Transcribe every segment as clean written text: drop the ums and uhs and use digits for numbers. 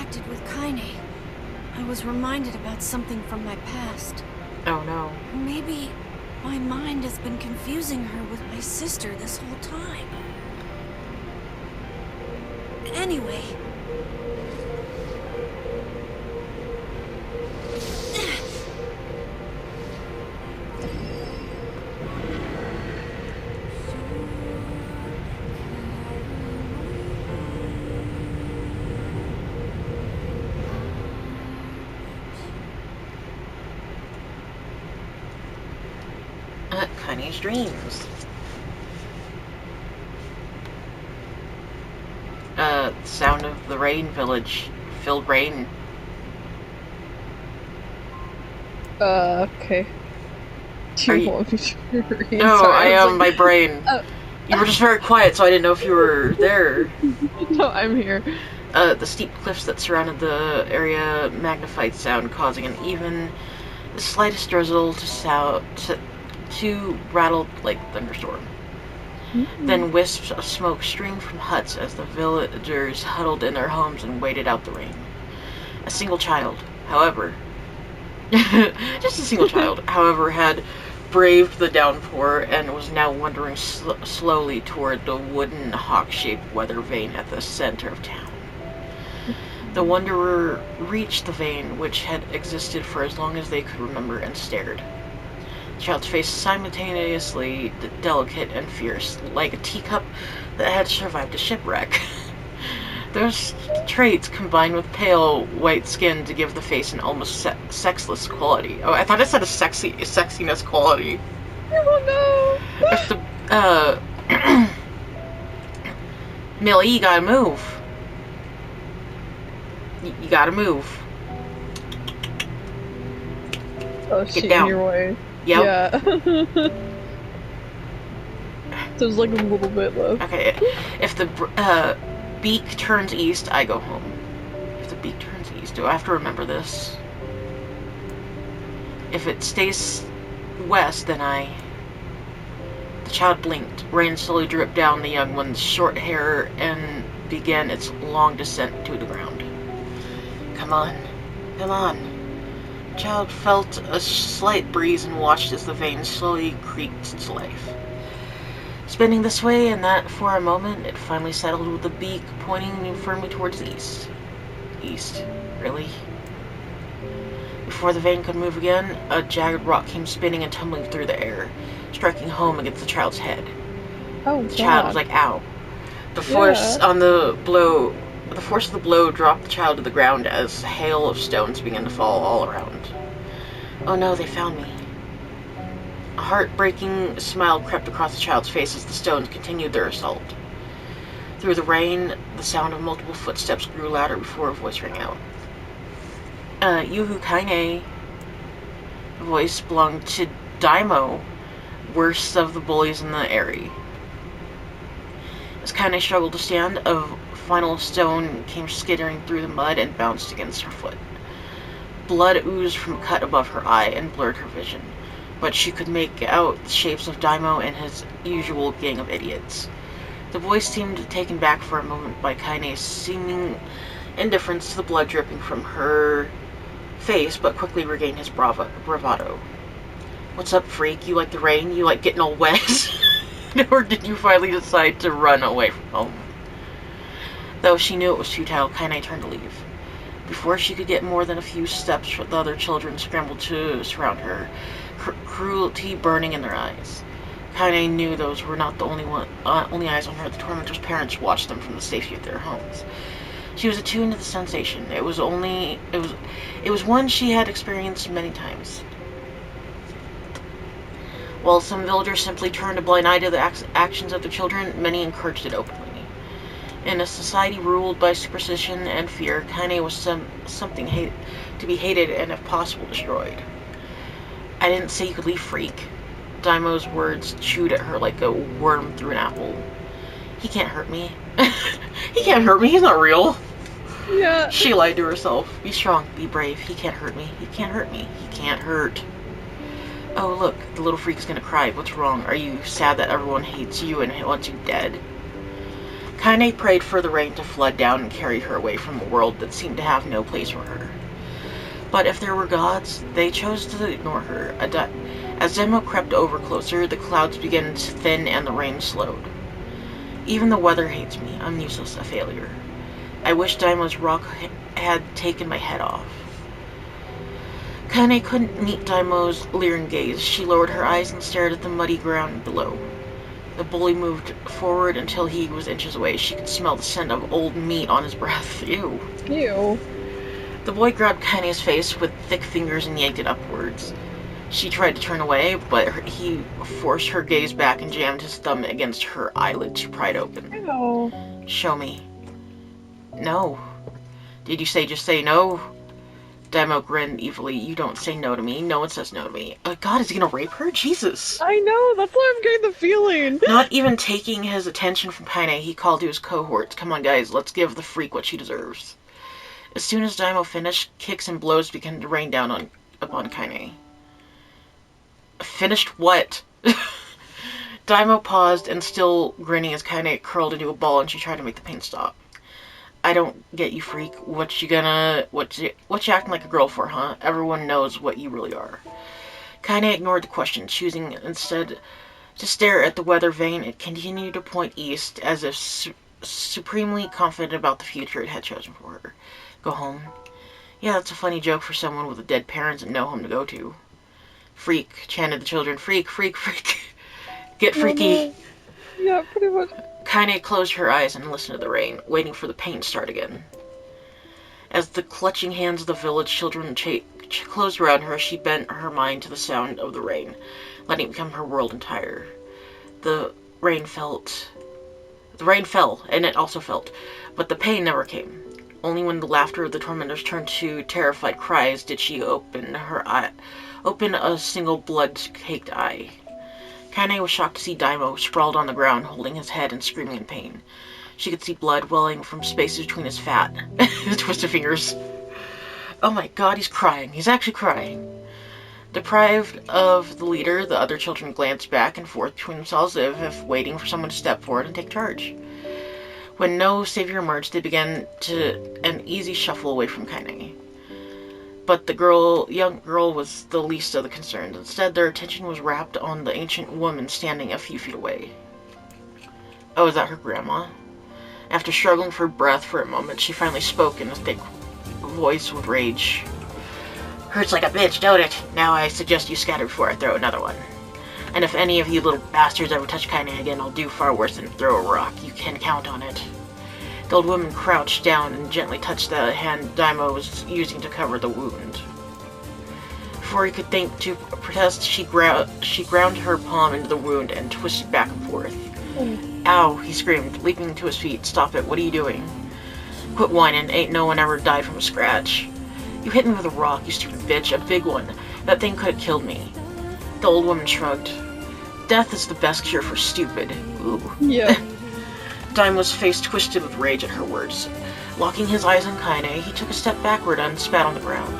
connected with Kaine, I was reminded about something from my past. Oh no. Maybe my mind has been confusing her with my sister this whole time. Anyway... Kaine's dreams. Sound of the rain village. Filled rain. Okay. Do you want me to read? No, Sorry, I am my brain. Oh. You were just very quiet, so I didn't know if you were there. No, I'm here. The steep cliffs that surrounded the area magnified sound, causing an even the slightest drizzle to rattle like thunderstorm. Then wisps of smoke streamed from huts as the villagers huddled in their homes and waited out the rain. A single child, however, just a single child, however, had braved the downpour and was now wandering slowly toward the wooden hawk-shaped weather vane at the center of town. The wanderer reached the vane, which had existed for as long as they could remember, and stared. The child's face simultaneously delicate and fierce, like a teacup that had survived a shipwreck. Those traits combined with pale white skin to give the face an almost sexless quality. Oh, I thought it said a sexiness quality. Oh no! If the Millie, you gotta move. You gotta move. Oh Get shit, down. in your way. Yep. Yeah. There's like a little bit left. Okay, if the beak turns east, I go home. If the beak turns east, do I have to remember this? If it stays west, then The child blinked. Rain slowly dripped down the young one's short hair and began its long descent to the ground. Come on. Come on. The child felt a slight breeze and watched as the vein slowly creaked its life. Spinning this way and that for a moment, it finally settled with the beak pointing firmly towards the east. East? Really? Before the vein could move again, a jagged rock came spinning and tumbling through the air, striking home against the child's head. Oh, the child was like, ow. The force of the blow dropped the child to the ground as hail of stones began to fall all around. Oh no, they found me. A heartbreaking smile crept across the child's face as the stones continued their assault. Through the rain, the sound of multiple footsteps grew louder before a voice rang out. Yuhu Kaine. The voice belonged to Daimo, worst of the bullies in the area. As Kaine struggled to stand, a final stone came skittering through the mud and bounced against her foot. Blood oozed from a cut above her eye and blurred her vision, but she could make out the shapes of Daimo and his usual gang of idiots. The voice seemed taken back for a moment by Kaine's seeming indifference to the blood dripping from her face, but quickly regained his bravado. What's up, freak? You like the rain? You like getting all wet? Or did you finally decide to run away from home? Though she knew it was futile, Kaine turned to leave. Before she could get more than a few steps, the other children scrambled to surround her, cruelty burning in their eyes. Kaine knew those were not the only eyes on her. The tormentor's parents watched them from the safety of their homes. She was attuned to the sensation. It was one she had experienced many times. While some villagers simply turned a blind eye to the actions of their children, many encouraged it openly. In a society ruled by superstition and fear, Kaine was something to be hated and, if possible, destroyed. I didn't say you could leave, freak. Daimo's words chewed at her like a worm through an apple. He can't hurt me. He can't hurt me, he's not real. Yeah. She lied to herself. Be strong, be brave. He can't hurt me. He can't hurt me. He can't hurt. Oh, look, the little freak is gonna cry. What's wrong? Are you sad that everyone hates you and wants you dead? Kaine prayed for the rain to flood down and carry her away from a world that seemed to have no place for her. But if there were gods, they chose to ignore her. As Daimo crept over closer, the clouds began to thin and the rain slowed. Even the weather hates me. I'm useless, a failure. I wish Daimo's rock had taken my head off. Kaine couldn't meet Daimo's leering gaze. She lowered her eyes and stared at the muddy ground below. The bully moved forward until he was inches away. She could smell the scent of old meat on his breath. Ew. Ew. The boy grabbed Kaine's face with thick fingers and yanked it upwards. She tried to turn away, but he forced her gaze back and jammed his thumb against her eyelid to pry it open. Ew. Show me. No. Did you just say no? Daimo grinned evilly. You don't say no to me. No one says no to me. God, is he gonna rape her? Jesus. I know, that's why I'm getting the feeling. Not even taking his attention from Kaine, he called to his cohorts. Come on, guys, let's give the freak what she deserves. As soon as Daimo finished, kicks and blows began to rain down upon Kaine. Finished what? Daimo paused and, still grinning as Kaine curled into a ball and she tried to make the pain stop. I don't get you, freak. What you acting like a girl for, huh? Everyone knows what you really are. Kaine ignored the question, choosing instead to stare at the weather vane. It continued to point east, as if supremely confident about the future it had chosen for her. Go home? Yeah, that's a funny joke for someone with dead parents and no home to go to. Freak, chanted the children. Freak, freak, freak. Get freaky. Yeah, pretty much. Kaine closed her eyes and listened to the rain, waiting for the pain to start again. As the clutching hands of the village children closed around her, she bent her mind to the sound of the rain, letting it become her world entire. The rain fell, and it also felt, but the pain never came. Only when the laughter of the tormentors turned to terrified cries did she open a single blood-caked eye. Kaine was shocked to see Daimo sprawled on the ground, holding his head and screaming in pain. She could see blood welling from spaces between his fat, twisted fingers. Oh my god, he's crying. He's actually crying. Deprived of the leader, the other children glanced back and forth between themselves as if waiting for someone to step forward and take charge. When no savior emerged, they began an easy shuffle away from Kaine. But the young girl was the least of the concerns. Instead, their attention was wrapped on the ancient woman standing a few feet away. Oh, is that her grandma? After struggling for breath for a moment, she finally spoke in a thick voice with rage. Hurts like a bitch, don't it? Now I suggest you scatter before I throw another one. And if any of you little bastards ever touch Kaine again, I'll do far worse than throw a rock. You can count on it. The old woman crouched down and gently touched the hand Daimo was using to cover the wound. Before he could think to protest, she ground her palm into the wound and twisted back and forth. Ow, he screamed, leaping to his feet. Stop it, what are you doing? Quit whining, ain't no one ever died from a scratch. You hit me with a rock, you stupid bitch, a big one. That thing could have killed me. The old woman shrugged. Death is the best cure for stupid. Ooh. Yeah. Daimo's face twisted with rage at her words. Locking his eyes on Kaine, he took a step backward and spat on the ground.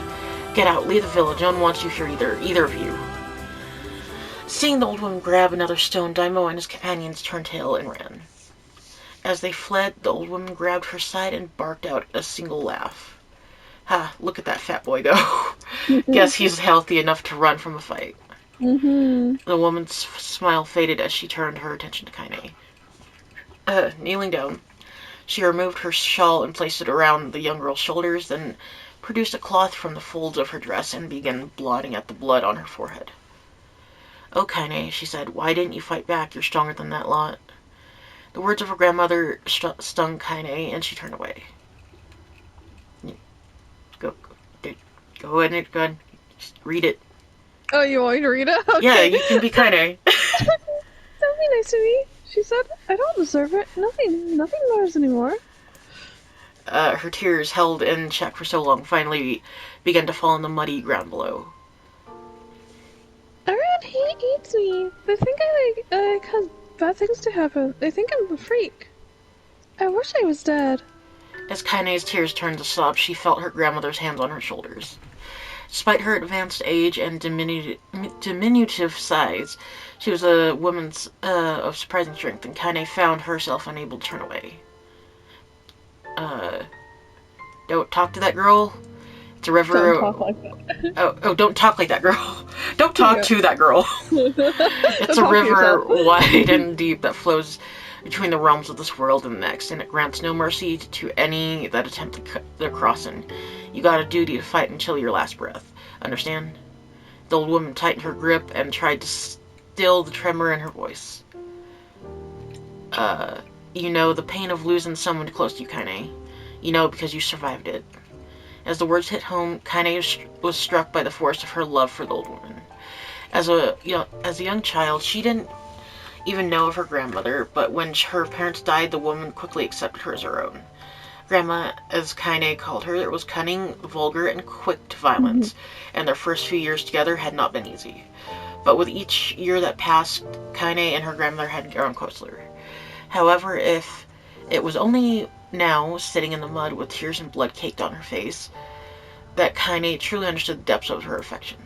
Get out, leave the village, no one wants you here either of you. Seeing the old woman grab another stone, Daimo and his companions turned tail and ran. As they fled, the old woman grabbed her side and barked out a single laugh. Ha, look at that fat boy go. Guess he's healthy enough to run from a fight. Mm-hmm. The woman's smile faded as she turned her attention to Kaine. Kneeling down, she removed her shawl and placed it around the young girl's shoulders, then produced a cloth from the folds of her dress and began blotting at the blood on her forehead. Oh, Kaine, she said, why didn't you fight back? You're stronger than that lot. The words of her grandmother stung Kaine, and she turned away. Go ahead. Just read it. Oh, you want me to read it? Okay. Yeah, you can be Kaine. Don't be nice to me. She said, I don't deserve it. Nothing matters anymore. Her tears, held in check for so long, finally began to fall on the muddy ground below. Everyone hates me. They think I cause bad things to happen. They think I'm a freak. I wish I was dead. As Kaine's tears turned to sobs, she felt her grandmother's hands on her shoulders. Despite her advanced age and diminutive size, she was a woman of surprising strength, and Kaine found herself unable to turn away. Don't talk to that girl. It's a river. Don't talk like that. Oh, don't talk like that girl. Don't talk Yeah. to that girl. It's a Talk to river yourself. wide and deep that flows between the realms of this world and the next, and it grants no mercy to any that attempt their crossing. You got a duty to fight until your last breath. Understand? The old woman tightened her grip and tried to still the tremor in her voice. You know the pain of losing someone close to you, Kaine. You know because you survived it. As the words hit home, Kaine was struck by the force of her love for the old woman. As a young child, she didn't even know of her grandmother, but when her parents died, the woman quickly accepted her as her own. Grandma, as Kaine called her, was cunning, vulgar, and quick to violence, and their first few years together had not been easy. But with each year that passed, Kaine and her grandmother had grown closer. However, if it was only now, sitting in the mud with tears and blood caked on her face, that Kaine truly understood the depths of her affection.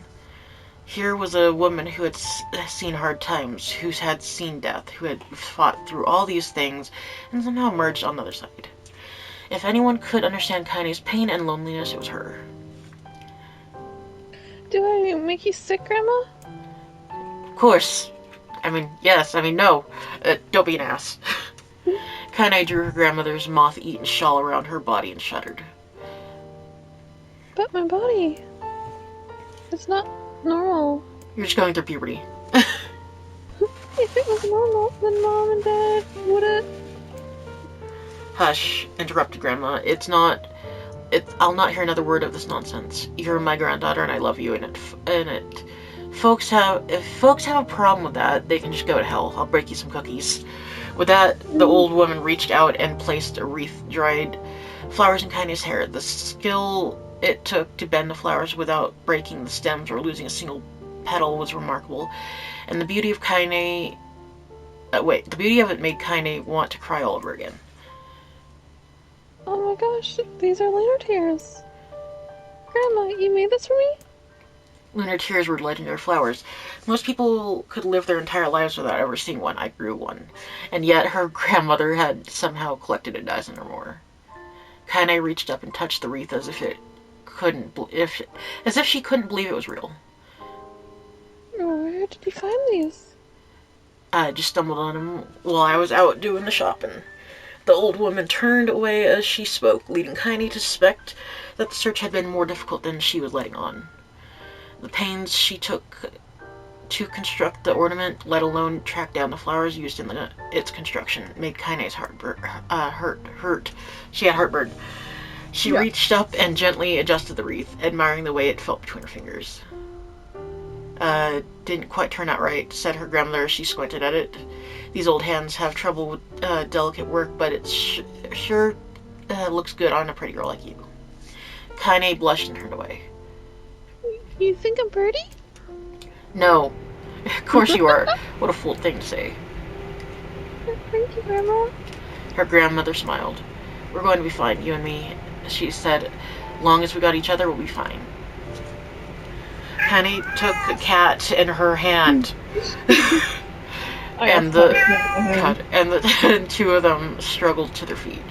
Here was a woman who had seen hard times, who had seen death, who had fought through all these things, and somehow emerged on the other side. If anyone could understand Kaine's pain and loneliness, it was her. Do I make you sick, Grandma? Of course. Yes. No. Don't be an ass. Kaine drew her grandmother's moth-eaten shawl around her body and shuddered. But my body... It's not normal. You're just going through puberty. If it was normal, then Mom and Dad wouldn't... Hush, interrupted Grandma. I'll not hear another word of this nonsense. You're my granddaughter and I love you, if folks have a problem with that, they can just go to hell. I'll break you some cookies. With that, the old woman reached out and placed a wreath of dried flowers in Kaine's hair. The skill it took to bend the flowers without breaking the stems or losing a single petal was remarkable, and the beauty of it made Kaine want to cry all over again. Oh my gosh, these are lunar tears. Grandma, you made this for me? Lunar tears were legendary flowers. Most people could live their entire lives without ever seeing one. I grew one. And yet her grandmother had somehow collected a dozen or more. Kaine reached up and touched the wreath as if she couldn't believe it was real. Where did you find these? I just stumbled on them while I was out doing the shopping. The old woman turned away as she spoke, leading Kaine to suspect that the search had been more difficult than she was letting on. The pains she took to construct the ornament, let alone track down the flowers used in its construction, made Kaine's heart hurt. She had heartburn. She reached up and gently adjusted the wreath, admiring the way it felt between her fingers. Didn't quite turn out right, said her grandmother as she squinted at it. These old hands have trouble with delicate work, but it sure looks good on a pretty girl like you. Kaine blushed and turned away. You think I'm pretty? No. Of course you are. What a fool thing to say. Thank you, Grandma. Her grandmother smiled. We're going to be fine, you and me, she said. Long as we got each other, we'll be fine. Kaine took a cat in her hand. and the two of them struggled to their feet.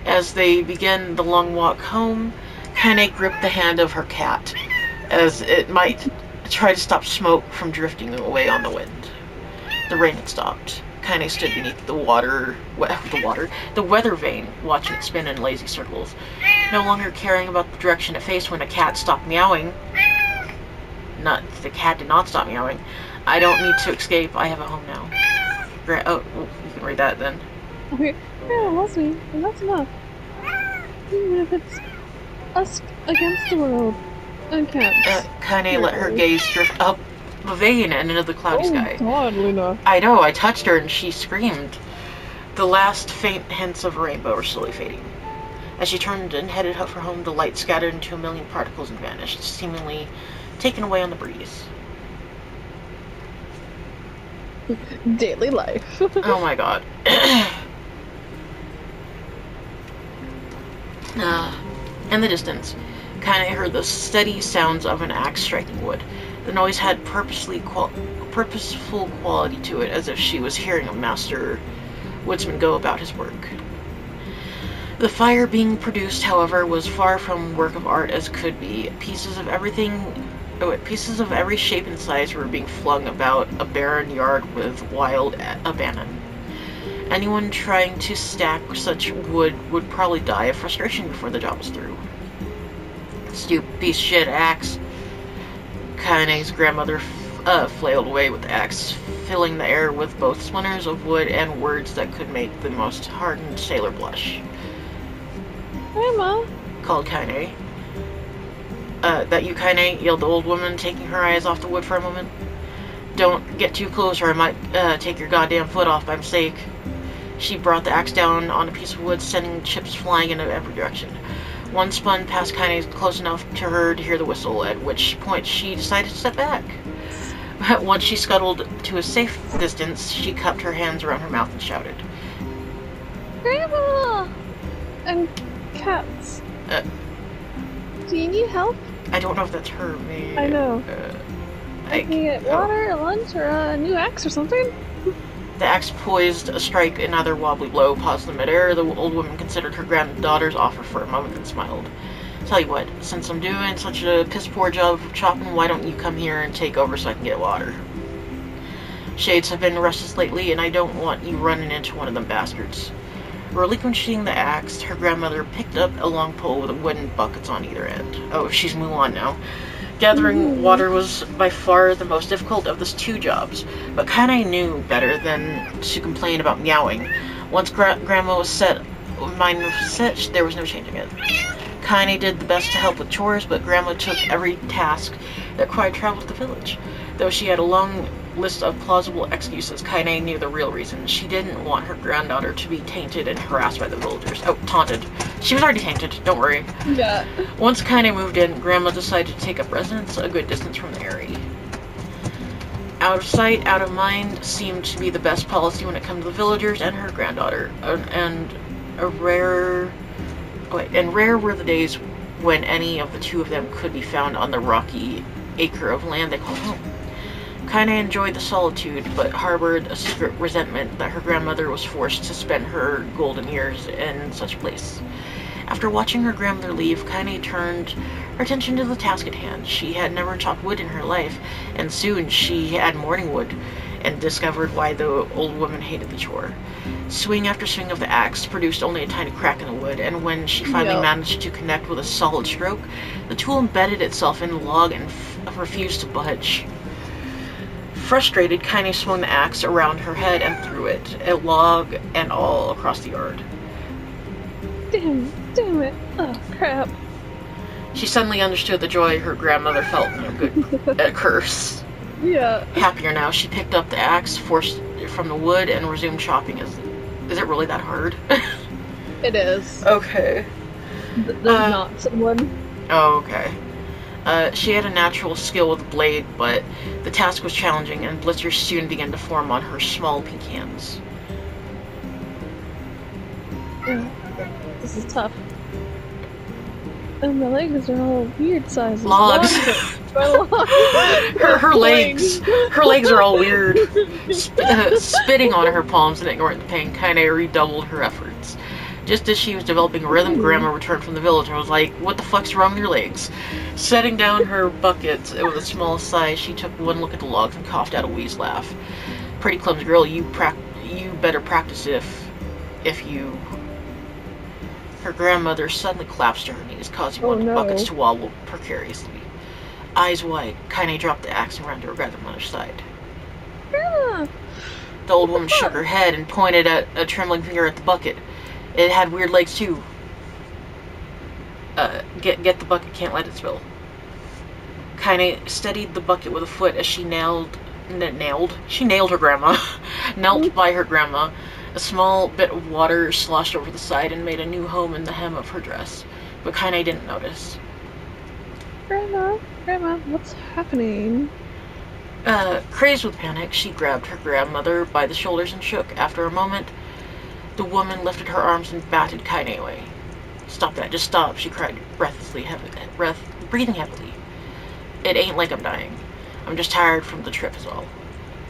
As they began the long walk home, Kaine gripped the hand of her cat, as it might try to stop smoke from drifting away on the wind. The rain had stopped. Kaine stood beneath the weather vane, watching it spin in lazy circles, no longer caring about the direction it faced when a cat stopped meowing. The cat did not stop meowing. I don't need to escape. I have a home now. You can read that then. Okay, Grandma loves me, and that's enough. Even if it's us against the world. I can't. Kaine let her gaze drift up the vane and into the cloudy sky. Oh God, Luna. I know, I touched her and she screamed. The last faint hints of a rainbow were slowly fading. As she turned and headed for home, the light scattered into a million particles and vanished, seemingly taken away on the breeze. Daily life. Oh my god. In the distance, Kaine heard the steady sounds of an axe striking wood. The noise had purposeful quality to it, as if she was hearing a master woodsman go about his work. The fire being produced, however, was far from work of art as could be. Pieces of every shape and size were being flung about a barren yard with wild abandon. Anyone trying to stack such wood would probably die of frustration before the job was through. Stupid piece of shit axe. Kaine's grandmother flailed away with the axe, filling the air with both splinters of wood and words that could make the most hardened sailor blush. Grandma, Called Kaine. That you, Kaine? Yelled the old woman, taking her eyes off the wood for a moment. Don't get too close or I might take your goddamn foot off by mistake. She brought the axe down on a piece of wood, sending chips flying in every direction. One spun past Kaine close enough to her to hear the whistle, at which point she decided to step back. Once she scuttled to a safe distance, she cupped her hands around her mouth and shouted. Grandma! And cats. Do you need help? I don't know if that's her. Maybe, I know. Can you get water, lunch, or a new axe or something? The axe poised a strike, another wobbly blow paused in midair. The old woman considered her granddaughter's offer for a moment and smiled. Tell you what, since I'm doing such a piss-poor job of chopping, why don't you come here and take over so I can get water? Shades have been restless lately, and I don't want you running into one of them bastards. Relinquishing the axe, her grandmother picked up a long pole with wooden buckets on either end. Oh, she's Mulan now. Gathering water was by far the most difficult of the two jobs, but Kaine knew better than to complain about meowing. Once Grandma was mind was set, there was no changing it. Kaine did the best to help with chores, but Grandma took every task that required travel to the village. Though she had a long list of plausible excuses, Kaine knew the real reason. She didn't want her granddaughter to be tainted and harassed by the villagers. Oh, taunted. She was already tainted, don't worry. Yeah. Once Kaine moved in, Grandma decided to take up residence a good distance from the area. Out of sight, out of mind seemed to be the best policy when it came to the villagers and her granddaughter. Rare were the days when any of the two of them could be found on the rocky acre of land they called home. Kaine enjoyed the solitude, but harbored a secret resentment that her grandmother was forced to spend her golden years in such a place. After watching her grandmother leave, Kaine turned her attention to the task at hand. She had never chopped wood in her life, and soon she had morning wood, and discovered why the old woman hated the chore. Swing after swing of the axe produced only a tiny crack in the wood, and when she finally managed to connect with a solid stroke, the tool embedded itself in the log and refused to budge. Frustrated, Kaine swung the axe around her head and threw it, a log and all, across the yard. Damn it. Oh, crap. She suddenly understood the joy her grandmother felt in a curse. Yeah. Happier now, she picked up the axe, forced it from the wood, and resumed chopping. Is it really that hard? It is. Okay. The knots in one. Oh, okay. She had a natural skill with the blade, but the task was challenging, and blisters soon began to form on her small pink hands. This is tough. And the legs are all weird sizes. Logs. her legs are all weird. Spitting on her palms and ignoring the pain, Kaine redoubled her efforts. Just as she was developing a rhythm, Grandma returned from the village and was like, "What the fuck's wrong with your legs?" Setting down her bucket with a small sigh, she took one look at the logs and coughed out a wheezed laugh. "Pretty clumsy girl, you better practice if you..." Her grandmother suddenly collapsed to her knees, causing one of the buckets to wobble precariously. Eyes wide, Kaine dropped the axe and ran to her grandmother's side. Grandma! The old woman shook her head and pointed at a trembling finger at the bucket. It had weird legs too. Get the bucket, can't let it spill. Kaine steadied the bucket with a foot as she nailed her grandma. Knelt by her grandma. A small bit of water sloshed over the side and made a new home in the hem of her dress. But Kaine didn't notice. Grandma, what's happening? Crazed with panic, she grabbed her grandmother by the shoulders and shook. After a moment, the woman lifted her arms and batted Kaine away. "Stop that, just stop," she cried, breathing heavily. "It ain't like I'm dying. I'm just tired from the trip is all."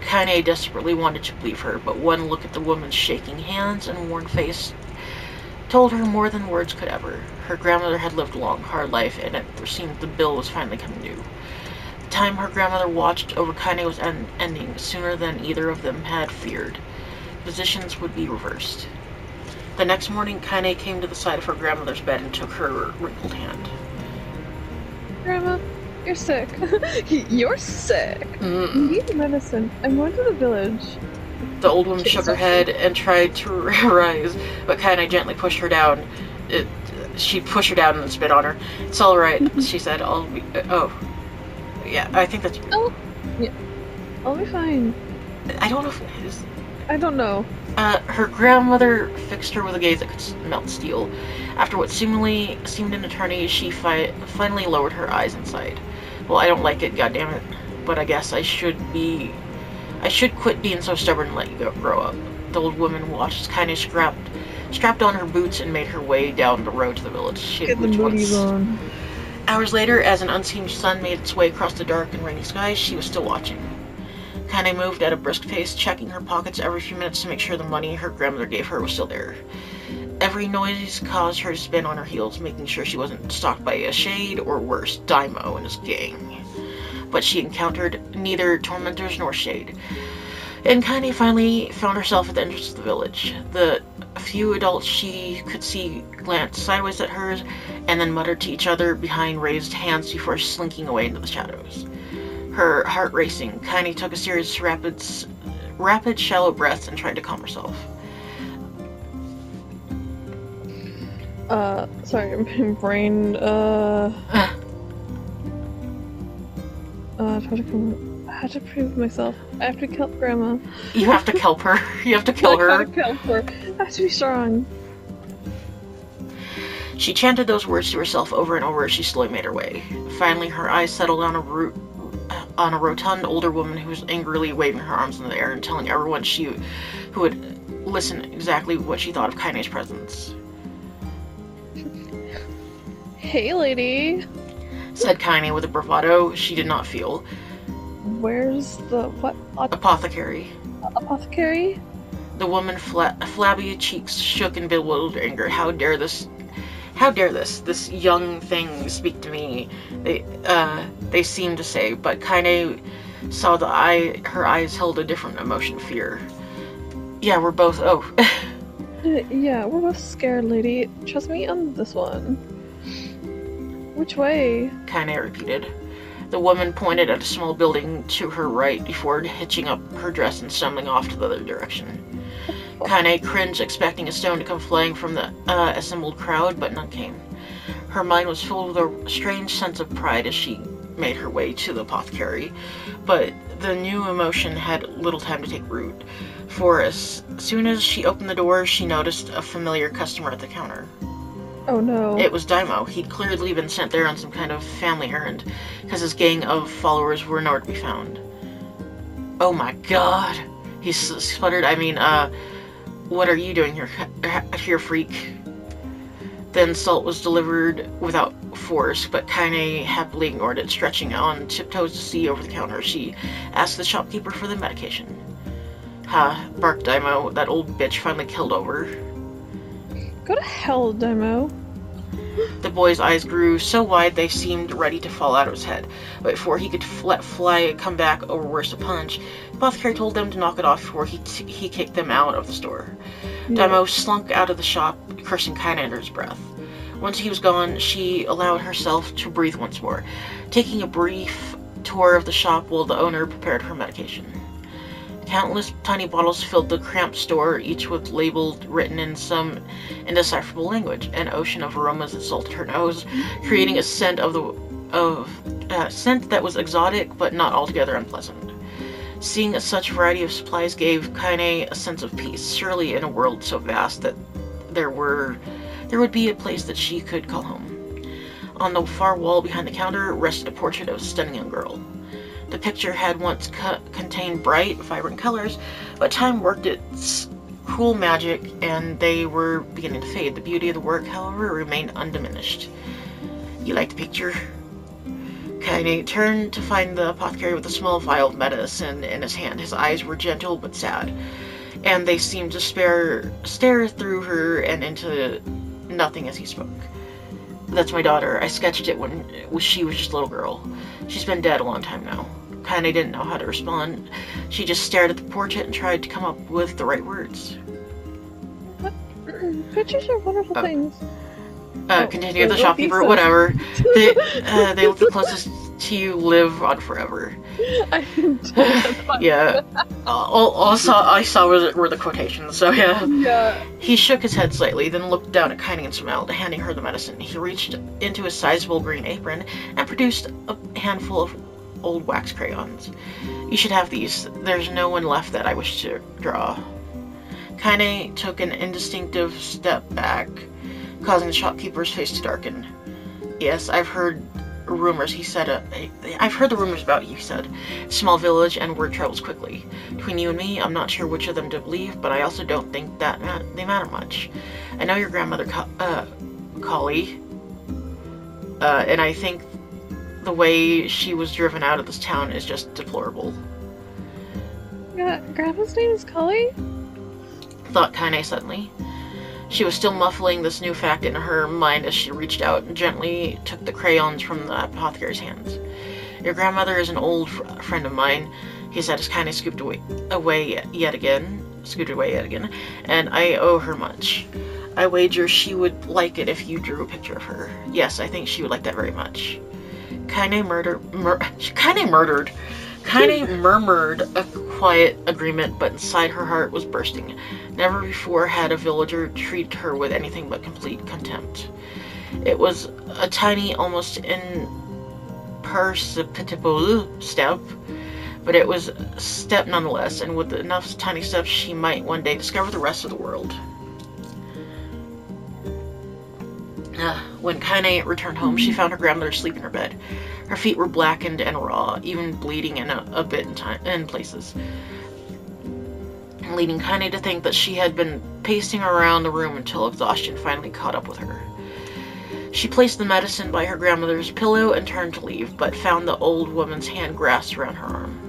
Kaine desperately wanted to believe her, but one look at the woman's shaking hands and worn face told her more than words could ever. Her grandmother had lived a long, hard life, and it seemed the bill was finally coming due. The time her grandmother watched over Kaine was ending sooner than either of them had feared. Positions would be reversed. The next morning, Kaine came to the side of her grandmother's bed and took her wrinkled hand. Grandma, you're sick. You're sick. You need medicine. I'm going to the village. The old woman shook her head and tried to rise, but Kaine gently pushed her down. She pushed her down and spit on her. It's all right, she said. I'll be... oh. Yeah, I think that's... Oh, yeah. I'll be fine. I don't know if it is... I don't know. Her grandmother fixed her with a gaze that could melt steel. After what seemingly seemed an eternity, she finally lowered her eyes and sighed. Well, I don't like it, goddammit. But I guess I should quit being so stubborn and let you grow up. The old woman watched as Kaine strapped on her boots and made her way down the road to the village. She had boots once. Hours later, as an unseen sun made its way across the dark and rainy skies, she was still watching. Kaine moved at a brisk pace, checking her pockets every few minutes to make sure the money her grandmother gave her was still there. Every noise caused her to spin on her heels, making sure she wasn't stalked by a shade, or worse, Daimo and his gang. But she encountered neither tormentors nor shade. And Kaine finally found herself at the entrance of the village. The few adults she could see glanced sideways at her, and then muttered to each other behind raised hands before slinking away into the shadows. Her heart racing, Kaine took a series of rapid, shallow breaths and tried to calm herself. Sorry, my brain, I had to prove myself. I have to kill Grandma. You have to kelp her. You have to kill her. I have to kill her. I have to be strong. She chanted those words to herself over and over as she slowly made her way. Finally, her eyes settled on a rotund older woman who was angrily waving her arms in the air and telling everyone who would listen exactly what she thought of Kaine's presence. Hey, lady, said Kaine with a bravado she did not feel. Where's the what? Apothecary. Apothecary? The woman's flabby cheeks shook in bewildered anger. How dare this young thing speak to me? They seemed to say, but Kaine saw her eyes held a different emotion, fear. Yeah, we're both, Yeah, we're both scared, lady. Trust me on this one. Which way? Kaine repeated. The woman pointed at a small building to her right before hitching up her dress and stumbling off to the other direction. Kaine cringed, expecting a stone to come flying from the assembled crowd, but none came. Her mind was filled with a strange sense of pride as she made her way to the apothecary, but the new emotion had little time to take root, for as soon as she opened the door, she noticed a familiar customer at the counter. Oh no. It was Daimo. He'd clearly been sent there on some kind of family errand, because his gang of followers were nowhere to be found. Oh my god, he sputtered. What are you doing here, freak? The insult was delivered without force, but Kaine happily ignored it, stretching on tiptoes to see over the counter. She asked the shopkeeper for the medication. Ha, barked Daimo. That old bitch finally killed over. Go to hell, Daimo. The boy's eyes grew so wide they seemed ready to fall out of his head, but before he could let fly come back or worse a punch, the apothecary told them to knock it off before he kicked them out of the store. Yeah. Daimo slunk out of the shop, cursing Kaine under his breath. Once he was gone, she allowed herself to breathe once more, taking a brief tour of the shop while the owner prepared her medication. Countless tiny bottles filled the cramped store, each with label written in some indecipherable language. An ocean of aromas assaulted her nose, creating a scent scent that was exotic but not altogether unpleasant. Seeing such variety of supplies gave Kaine a sense of peace. Surely, in a world so vast that there would be a place that she could call home. On the far wall behind the counter rested a portrait of a stunning young girl. The picture had once contained bright, vibrant colors, but time worked its cruel magic, and they were beginning to fade. The beauty of the work, however, remained undiminished. You like the picture? Kaine turned to find the apothecary with a small vial of medicine in his hand. His eyes were gentle but sad. and they seemed to stare through her and into nothing as he spoke. That's my daughter. I sketched it when she was just a little girl. She's been dead a long time now. Kinda didn't know how to respond. She just stared at the portrait and tried to come up with the right words. Pictures are wonderful things. Continue the shopkeeper, whatever. They look the closest to you live on forever. Yeah. I saw were the quotations, so yeah. Yeah. He shook his head slightly, then looked down at Kiney and smiled, handing her the medicine. He reached into his sizable green apron and produced a handful of old wax crayons. You should have these. There's no one left that I wish to draw. Kiney took an instinctive step back, causing the shopkeeper's face to darken. Yes, I've heard rumors, he said. I've heard the rumors about you, he said. Small village, and word travels quickly. Between you and me, I'm not sure which of them to believe, but I also don't think that they matter much. I know your grandmother, Collie, and I think the way she was driven out of this town is just deplorable. Grandma's name is Collie? Thought Kiney suddenly. She was still muffling this new fact in her mind as she reached out and gently took the crayons from the apothecary's hands. Your grandmother is an old friend of mine, he said as Kiney scooted away yet again, and I owe her much. I wager she would like it if you drew a picture of her. Yes, I think she would like that very much. Kiney murmured a quiet agreement, but inside her heart was bursting. Never before had a villager treated her with anything but complete contempt. It was a tiny, almost imperceptible step, but it was a step nonetheless, and with enough tiny steps she might one day discover the rest of the world. When Kiney returned home, she found her grandmother asleep in her bed. Her feet were blackened and raw, even bleeding a bit in places, leading Kiney to think that she had been pacing around the room until exhaustion finally caught up with her. She placed the medicine by her grandmother's pillow and turned to leave, but found the old woman's hand grasped around her arm.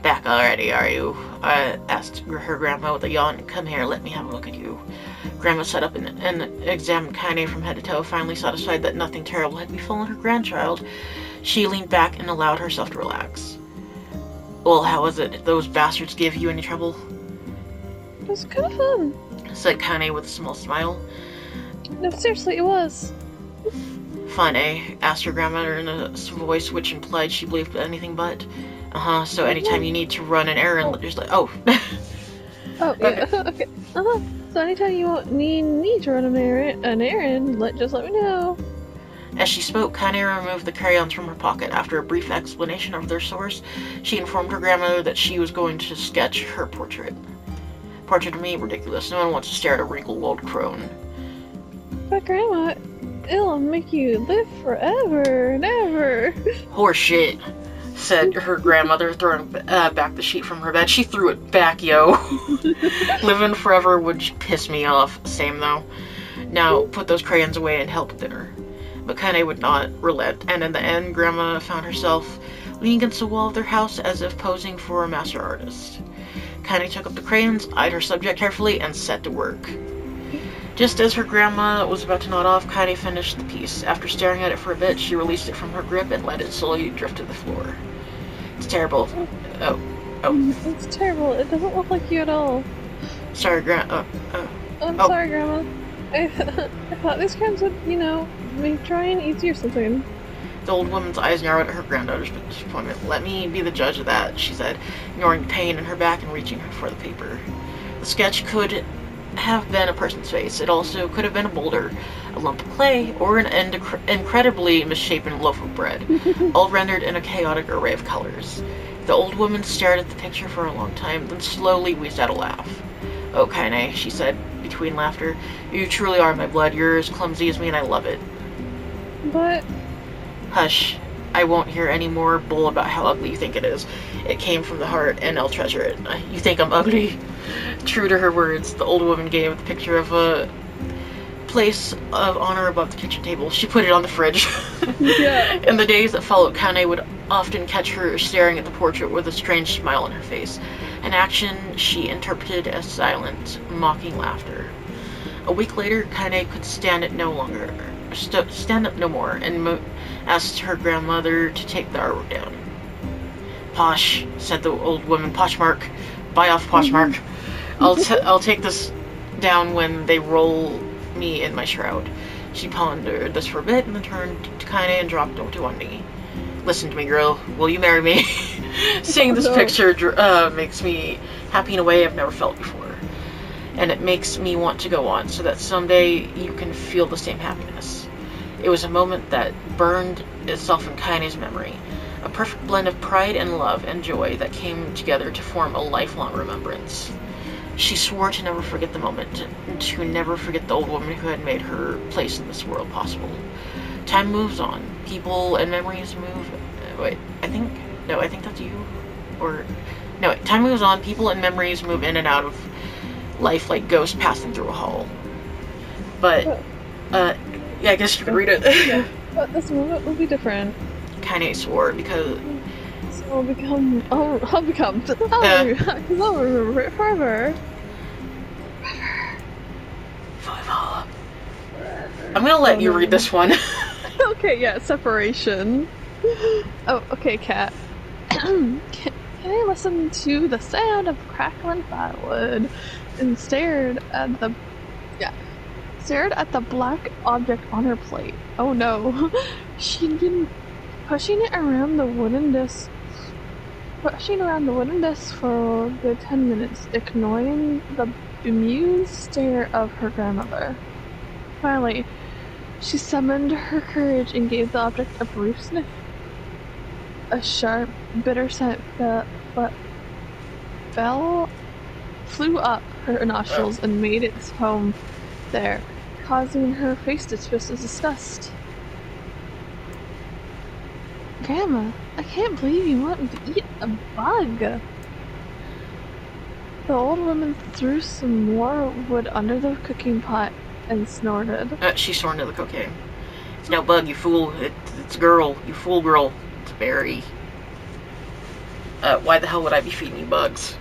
Back already, are you? Asked her grandma with a yawn. Come here, let me have a look at you. Grandma sat up and examined Kiney from head to toe, finally satisfied that nothing terrible had befallen her grandchild. She leaned back and allowed herself to relax. Well, how was it? Did those bastards give you any trouble? It was kind of fun, said Kiney with a small smile. No, seriously, it was. Fun, eh? Asked her grandmother in a voice which implied she believed anything but. So anytime you need to run an errand, just like, oh. Oh, yeah, okay. So anytime you need to run an errand, just let me know. As she spoke, Kiney removed the crayons from her pocket. After a brief explanation of their source, she informed her grandmother that she was going to sketch her portrait. Portrait of me? Ridiculous. No one wants to stare at a wrinkled old crone. But Grandma, it'll make you live forever and ever. Horseshit, said her grandmother, throwing back the sheet from her bed. She threw it back, yo. Living forever would piss me off. Same, though. Now, put those crayons away and help with dinner. But Kiney would not relent, and in the end, Grandma found herself leaning against the wall of their house as if posing for a master artist. Kiney took up the crayons, eyed her subject carefully, and set to work. Just as her grandma was about to nod off, Kiney finished the piece. After staring at it for a bit, she released it from her grip and let it slowly drift to the floor. It's terrible. Oh. It's terrible. It doesn't look like you at all. Sorry, I'm sorry, Grandma. I thought these crayons would, maybe try and easy or something. The old woman's eyes narrowed at her granddaughter's disappointment. Let me be the judge of that, she said, ignoring the pain in her back and reaching for the paper. The sketch could have been a person's face. It also could have been a boulder, a lump of clay, or an incredibly misshapen loaf of bread, all rendered in a chaotic array of colors. The old woman stared at the picture for a long time, then slowly wheezed out a laugh. Oh, Kiney, she said, between laughter, you truly are my blood. You're as clumsy as me, and I love it. But... Hush. I won't hear any more bull about how ugly you think it is. It came from the heart, and I'll treasure it. You think I'm ugly? True to her words, the old woman gave the picture of a place of honor above the kitchen table. She put it on the fridge. Yeah. In the days that followed, Kiney would often catch her staring at the portrait with a strange smile on her face. an action she interpreted as silent, mocking laughter. A week later, Kaine could stand up no more, and asked her grandmother to take the artwork down. Posh, said the old woman. Poshmark. Buy off Poshmark. I'll take this down when they roll me in my shroud. She pondered this for a bit and then turned to Kaine and dropped to one knee. Listen to me, girl. Will you marry me? Seeing this picture makes me happy in a way I've never felt before. And it makes me want to go on so that someday you can feel the same happiness. It was a moment that burned itself in Kaine's memory. A perfect blend of pride and love and joy that came together to form a lifelong remembrance. She swore to never forget the moment, and to never forget the old woman who had made her place in this world possible. Time moves on. People and memories move... I think that's you. Time moves on. People and memories move in and out of life like ghosts passing through a hall. But, I guess you could read it. Yeah, but this moment will be different. Kaine swore because... So I'll remember it forever. Forever. I'm gonna let you read this one. Okay, yeah, separation. Oh, okay, Kat. Can I listen to the sound of crackling firewood and stared at the black object on her plate. Oh no. She'd been pushing around the wooden disc for a good 10 minutes, ignoring the bemused stare of her grandmother. Finally, she summoned her courage and gave the object a brief sniff. A sharp, bitter scent flew up her nostrils and made its home there, causing her face to twist with disgust. Grandma, I can't believe you want me to eat a bug. The old woman threw some more wood under the cooking pot and snorted. She snorted the cocaine. It's no bug, you fool. It's a girl. You fool girl. It's a berry. Why the hell would I be feeding you bugs?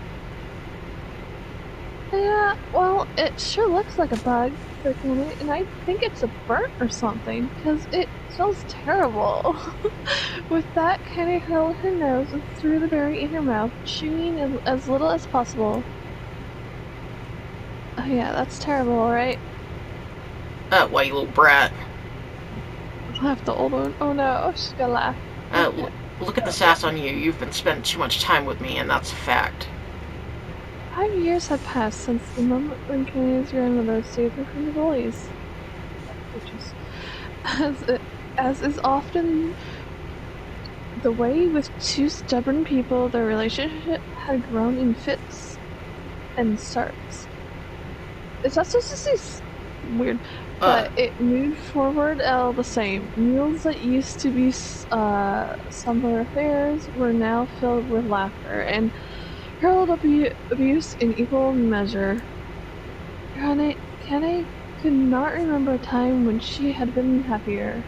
Yeah, well, it sure looks like a bug, and I think it's a burnt or something, because it smells terrible. With that, Kaine held her nose and threw the berry in her mouth, chewing as little as possible. Oh yeah, that's terrible, right? Why, you little brat? Laughed the old one. Oh no, she's gonna laugh. Look at the sass on you. You've been spending too much time with me, and that's a fact. 5 years had passed since the moment when Kaine's grandmother saved her from the bullies. As is often the way with two stubborn people, their relationship had grown in fits and starts. It's not supposed to say weird, but it moved forward all the same. Meals that used to be somber affairs were now filled with laughter and hurled abuse in equal measure. Kaine could not remember a time when she had been happier.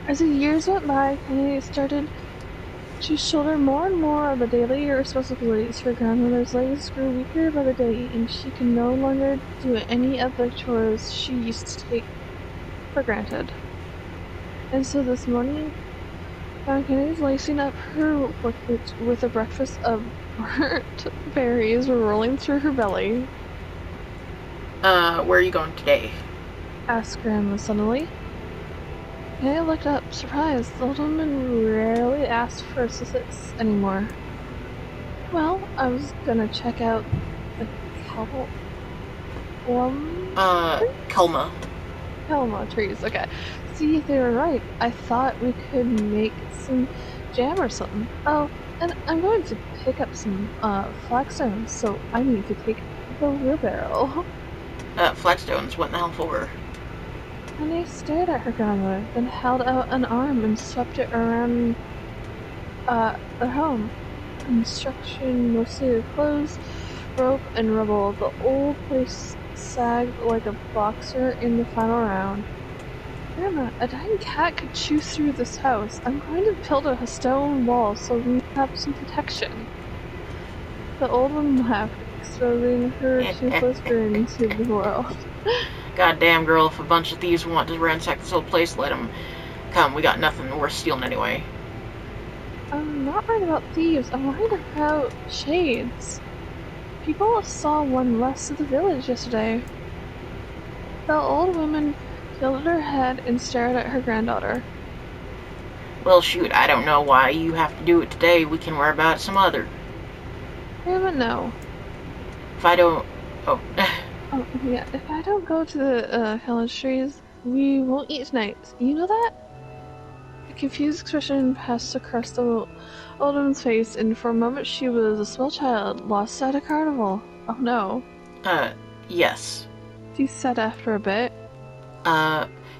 As the years went by, Kaine started to shoulder more and more of the daily responsibilities. Her grandmother's legs grew weaker by the day, and she could no longer do any of the chores she used to take for granted. And so this morning, Kaine lacing up her workboots with a breakfast of burnt berries rolling through her belly. Where are you going today? Asked Grandma suddenly. Kaine looked up, surprised. The old woman rarely asked for assistance anymore. Well, I was gonna check out the Kelma trees, okay. See if they were right. I thought we could make some jam or something. Oh, and I'm going to pick up some flagstones, so I need to take the wheelbarrow. Flagstones? What in the hell for? Kaine stared at her grandmother, then held out an arm and swept it around their home. Construction mostly of clothes, rope, and rubble. The old place sagged like a boxer in the final round. Grandma, a dying cat could chew through this house. I'm going to build a stone wall so we have some protection. The old woman laughed, exposing her toothless grin to the world. Goddamn, girl, if a bunch of thieves want to ransack this whole place, let them come. We got nothing worth stealing anyway. I'm not worried about thieves. I'm worried about shades. People saw one west of the village yesterday. The old woman tilted her head and stared at her granddaughter. Well, shoot, I don't know why you have to do it today. We can worry about it some other. Grandma, no. If I don't... Oh. Oh, yeah, if I don't go to the college trees, we won't eat tonight. You know that? A confused expression passed across the old woman's face, and for a moment she was a small child lost at a carnival. Oh no. Yes. She said after a bit.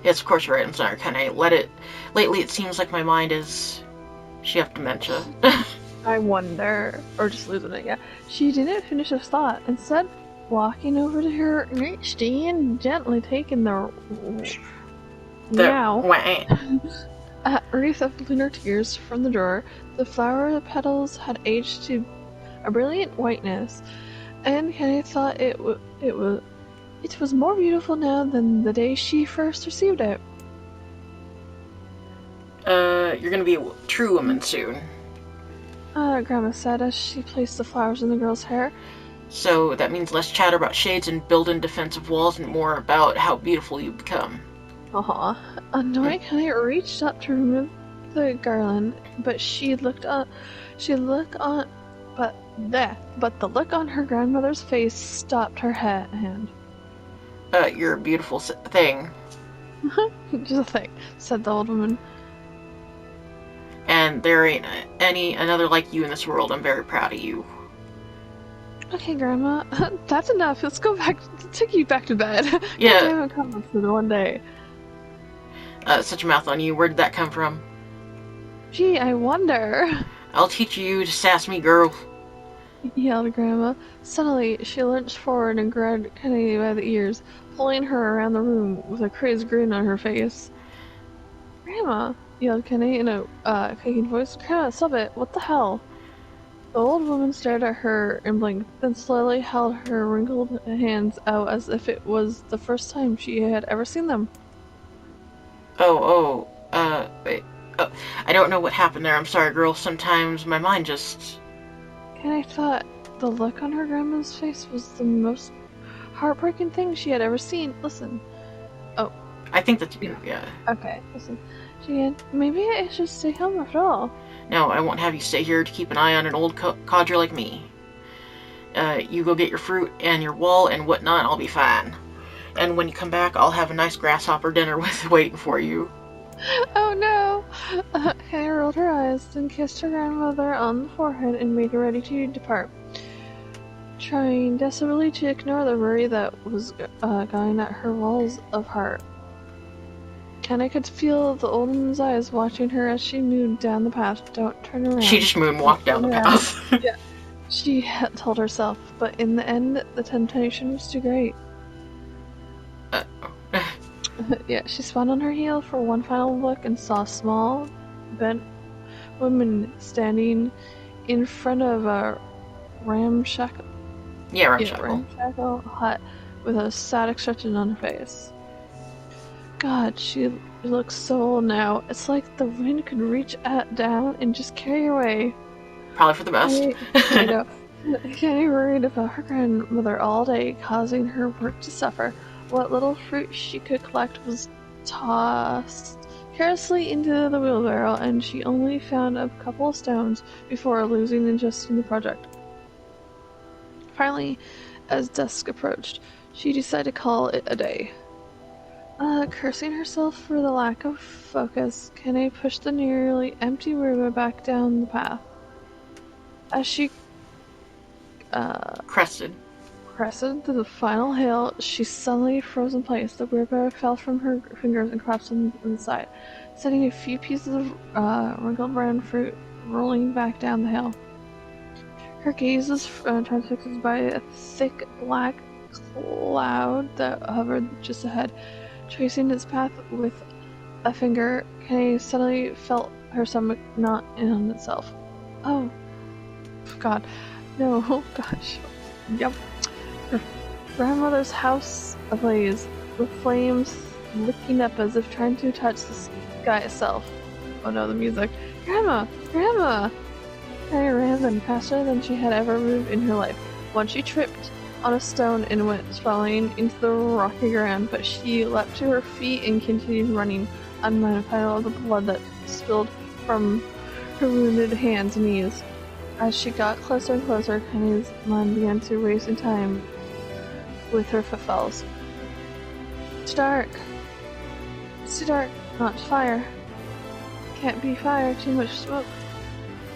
Yes, of course you're right. I'm sorry. Can I let it... Lately it seems like my mind is... She has dementia. I wonder. Or just losing it, yeah. She didn't finish her thought. Instead, walking over to her nightstand, gently taking the wreath of lunar tears from the drawer. The flower petals had aged to a brilliant whiteness, and Kenny thought it was more beautiful now than the day she first received it. You're gonna be a true woman soon. Grandma said as she placed the flowers in the girl's hair. So that means less chatter about shades and building defensive walls and more about how beautiful you become. Annoyed, Kenny reached up to remove the garland, but but the look on her grandmother's face stopped her hand. You're a beautiful thing. Just a thing, said the old woman. And there ain't another like you in this world. I'm very proud of you. Okay, Grandma, that's enough. Let's go back. Take you back to bed. Yeah. I haven't come for the one day. Such a mouth on you. Where did that come from? Gee, I wonder. I'll teach you to sass me, girl. Yelled Grandma. Suddenly, she lurched forward and grabbed Kennedy by the ears, pulling her around the room with a crazed grin on her face. Grandma, yelled Kenny in a quaking voice. Grandma, stop it. What the hell? The old woman stared at her and blinked, then slowly held her wrinkled hands out as if it was the first time she had ever seen them. Wait. Oh, I don't know what happened there. I'm sorry, girl. Sometimes my mind just... Kenny thought the look on her grandma's face was the most heartbreaking thing she had ever seen. Listen. Oh. I think that's you, yeah. Okay, listen. Jan, maybe I should stay home after all. No, I won't have you stay here to keep an eye on an old codger like me. You go get your fruit and your wall and whatnot, I'll be fine. And when you come back, I'll have a nice grasshopper dinner waiting for you. Oh no! Hannah rolled her eyes, then kissed her grandmother on the forehead and made her ready to depart, trying desperately to ignore the worry that was going at her walls of heart. Kenna could feel the old woman's eyes watching her as she moved down the path. Don't turn around. She just moonwalked down the path. Yeah, she had told herself, but in the end, the temptation was too great. Yeah, she spun on her heel for one final look and saw a small, bent woman standing in front of a ramshackle hut with a sad expression on her face. God, she looks so old now. It's like the wind could reach down and just carry her away. Probably for the best. I know. Kenny worried about her grandmother all day, causing her work to suffer. What little fruit she could collect was tossed carelessly into the wheelbarrow, and she only found a couple of stones before losing interest in the project. Finally, as dusk approached, she decided to call it a day. Cursing herself for the lack of focus, Kenny pushed the nearly empty river back down the path. As she crested the final hill, she suddenly froze in place. The wheelbarrow fell from her fingers and collapsed on the side, sending a few pieces of wrinkled brown fruit rolling back down the hill. Her gaze was transfixed by a thick black cloud that hovered just ahead. Tracing its path with a finger, Kenny suddenly felt her stomach knot in on itself. Oh, God. No, oh gosh. Yep. Her grandmother's house ablaze, with flames licking up as if trying to touch the sky itself. Oh no, the music. Grandma! Grandma! Penny ran then faster than she had ever moved in her life. Once she tripped on a stone and went falling into the rocky ground, but she leapt to her feet and continued running, unmindful of the blood that spilled from her wounded hands and knees. As she got closer and closer, Penny's mind began to race in time with her footfalls. It's dark. It's too dark. Not fire. Can't be fire. Too much smoke.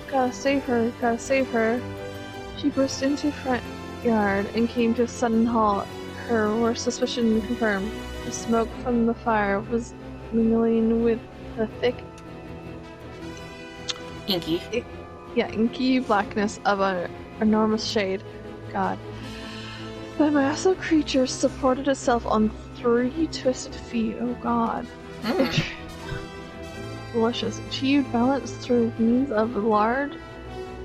Gotta save her. Gotta save her. She burst into the front yard and came to a sudden halt. Her worst suspicion confirmed. The smoke from the fire was mingling with the thick, inky blackness of an enormous shade. God. The massive creature supported itself on 3 twisted feet. Oh God. Delicious. Achieved balance through means of a large,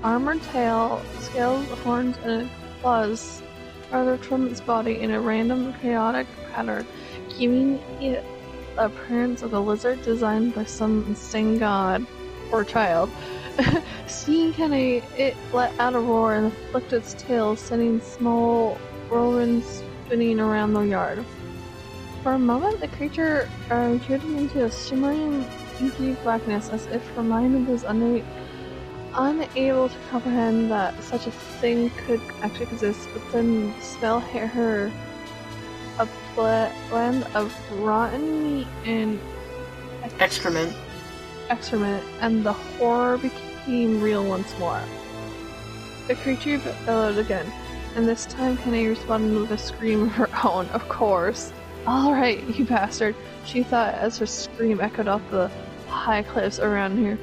armored tail, scales, horns, and claws gathered from its body in a random, chaotic pattern, giving it the appearance of a lizard designed by some insane god or child. Seeing Kenny, it let out a roar and flicked its tail, sending small whirlwinds spinning around the yard. For a moment, the creature retreated into a shimmering, inky blackness, as if her mind was unable to comprehend that such a thing could actually exist. But then the spell hit her, a blend of rotten meat and excrement, and the horror became real once more. The creature bellowed again, and this time Penny responded with a scream of her own, of course. Alright, you bastard, she thought as her scream echoed off the high cliffs around here.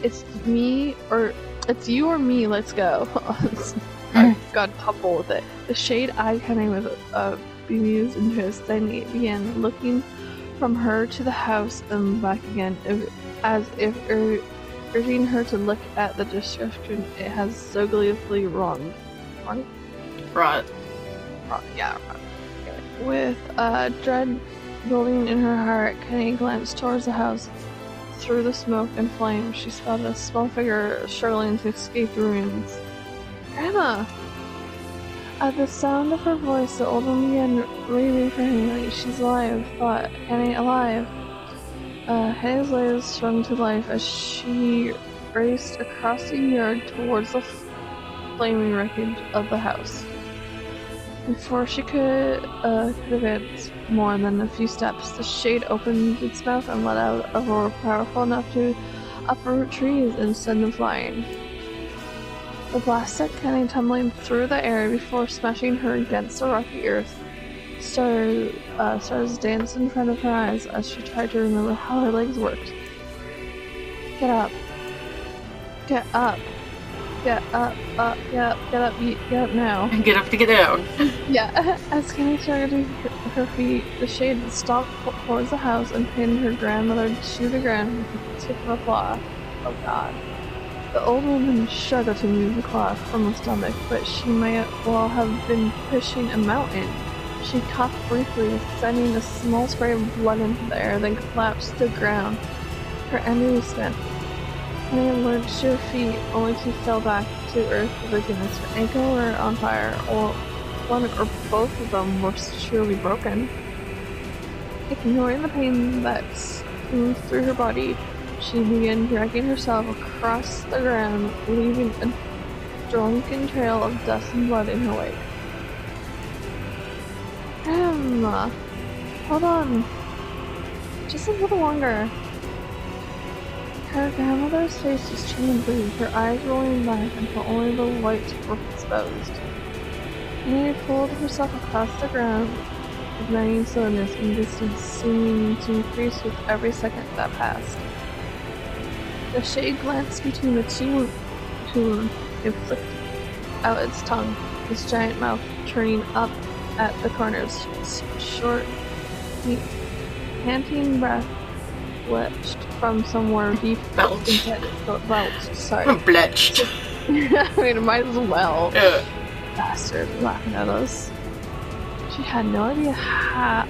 It's me, or it's you or me, let's go. I got coupled with it. The shade eyed Penny with bemused interest, then it began looking from her to the house and back again, as if urging her to look at the destruction it has so gleefully wrought. Yeah. With dread building in her heart, Kenny glanced towards the house. Through the smoke and flame, she spotted a small figure struggling to escape the ruins. Grandma! At the sound of her voice, the old woman began raving frantically. She's alive, thought Kenny, alive. Henny's legs swung to life as she raced across the yard towards the flaming wreckage of the house. Before she could advance more than a few steps, the shade opened its mouth and let out a roar powerful enough to uproot trees and send them flying. The blast sent Kenny tumbling through the air before smashing her against the rocky earth. Stars danced in front of her eyes as she tried to remember how her legs worked. Get up. Get up. Get up, get up now. Get up to get down. Yeah, as Kenny started to her feet, the shade stomped towards the house and pinned her grandmother to the ground with the tip of a claw. Oh God. The old woman struggled to move the claw from her stomach, but she might well have been pushing a mountain. She coughed briefly, sending a small spray of blood into the air, then collapsed to the ground. Her energy was spent. Penny lurched to her feet, only to fall back to earth with weakness. Her ankle were on fire, or one or both of them were surely broken. Ignoring the pain that moved through her body, she began dragging herself across the ground, leaving a drunken trail of dust and blood in her wake. Grandma, hold on. Just a little longer. Her grandmother's face was changing, her eyes rolling back until only the whites were exposed. Penny pulled herself across the ground, igniting slowness and distance seeming to increase with every second that passed. The shade glanced between the two and flicked out its tongue, its giant mouth turning up at the corners. Short, panting breath belched from somewhere deep Belched. sorry. Belched. I mean, it might as well. Yeah. Bastard, laughing at us. She had no idea how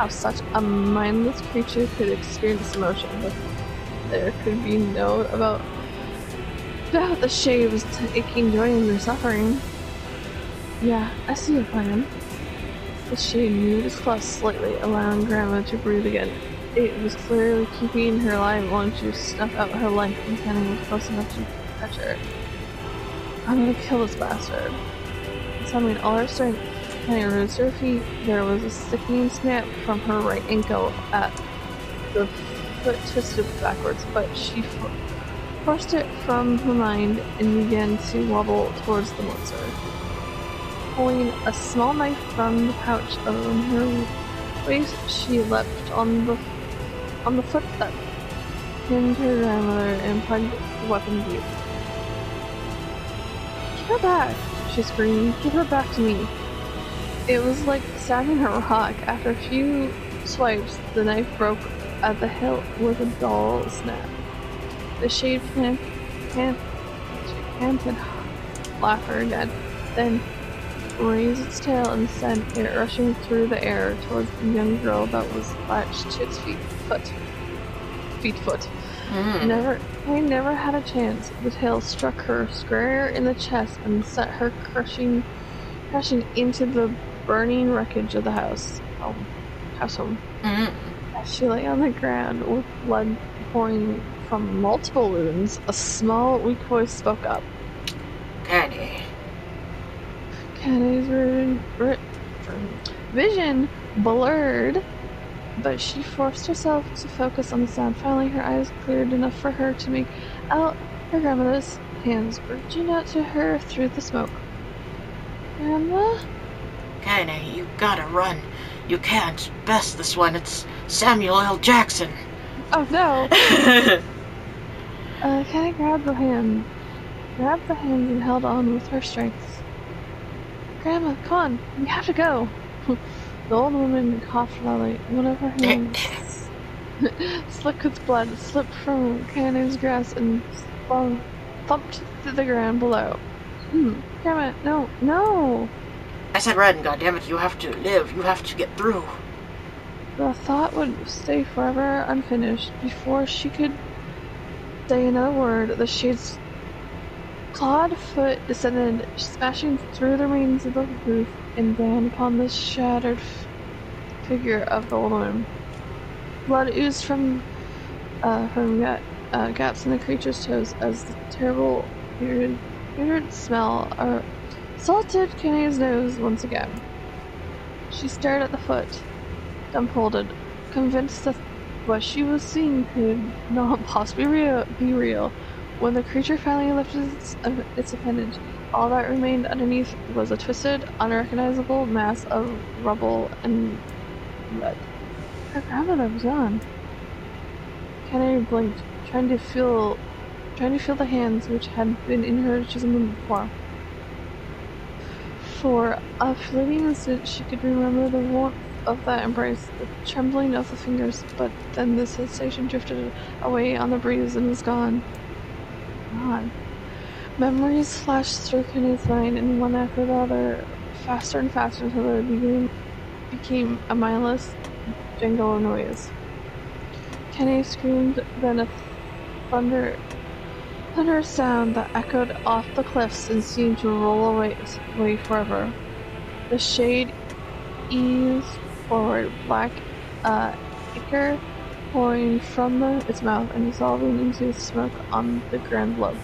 such a mindless creature could experience emotion, but there could be no doubt the shade was taking joy in their suffering. Yeah, I see your plan. The shade moved its claws slightly, allowing Grandma to breathe again. It was clearly keeping her alive while she snuffed out her life and Kenny was close enough to touch her. I'm gonna kill this bastard. Summoning all her strength, Kenny rose to her feet. There was a sickening snap from her right ankle at the foot twisted backwards, but she forced it from her mind and began to wobble towards the monster. Pulling a small knife from the pouch on her waist, she leapt on the foot that pinned her grandmother and plugged the weapon deep. Give her back, she screamed. Give her back to me. It was like stabbing a rock. After a few swipes, the knife broke at the hilt with a dull snap. The shade panted laughter again, then raised its tail and sent it rushing through the air towards the young girl that was latched to its feet. I never had a chance. The tail struck her square in the chest and sent her crashing into the burning wreckage of the house home. As she lay on the ground with blood pouring from multiple wounds, a small, weak voice spoke up. Kenny's vision blurred, but she forced herself to focus on the sound. Finally, her eyes cleared enough for her to make out her grandmother's hands reaching out to her through the smoke. Grandma? Kenny, you gotta run. You can't best this one. It's Samuel L. Jackson. Oh no! Kenny grabbed the hands and held on with her strength. Grandma, come on, we have to go. The old woman coughed loudly. One of her hands, slick with blood, slipped from Kenny's grasp and thumped to the ground below. Grandma, no! I said run, goddammit, you have to live, you have to get through. The thought would stay forever unfinished. Before she could say another word, the shade's clawed foot descended, smashing through the rings of the roof and down upon the shattered figure of the old woman. Blood oozed from gaps in the creature's toes as the terrible, weird smell assaulted Kenny's nose once again. She stared at the foot, dumbfounded, convinced that what she was seeing could not possibly be real. When the creature finally lifted its appendage, all that remained underneath was a twisted, unrecognizable mass of rubble and blood. Her grandmother was gone. Kenny blinked, trying to feel the hands which had been in her just a moment before. For a fleeting instant, she could remember the warmth of that embrace, the trembling of the fingers, but then the sensation drifted away on the breeze and was gone. Memories flashed through Kenny's mind, and one after the other, faster and faster until it became a mindless jangle of noise. Kenny screamed, then a thunderous sound that echoed off the cliffs and seemed to roll away forever. The shade eased forward, black ichor pouring from its mouth and dissolving into smoke on the ground below.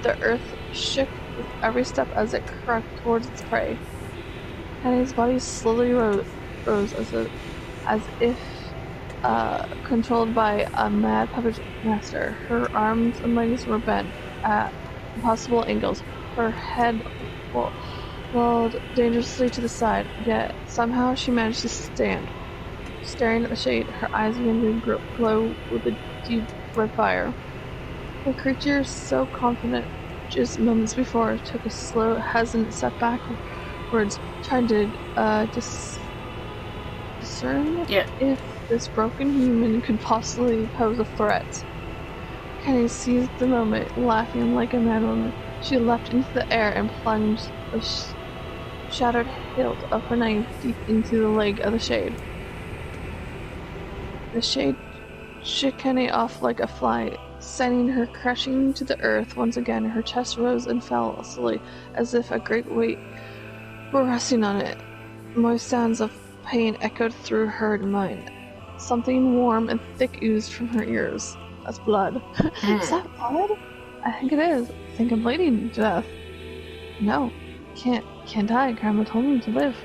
The earth shook with every step as it crept towards its prey. Kenny's body slowly rose as if controlled by a mad puppet master. Her arms and legs were bent at impossible angles. Her head rolled dangerously to the side, yet somehow she managed to stand. Staring at the shade, her eyes began to glow with a deep red fire. The creature, so confident just moments before, took a slow, hesitant step backwards, trying to discern if this broken human could possibly pose a threat. Kenny seized the moment, laughing like a madwoman. She leapt into the air and plunged the shattered hilt of her knife deep into the leg of the shade. The shade shook Kenny off like a fly, sending her crashing to the earth once again. Her chest rose and fell slowly, as if a great weight were resting on it. Moist sounds of pain echoed through her mind. Something warm and thick oozed from her ears. That's blood. Is that blood? I think it is. I think I'm bleeding to death. No, can't die. Grandma told me to live.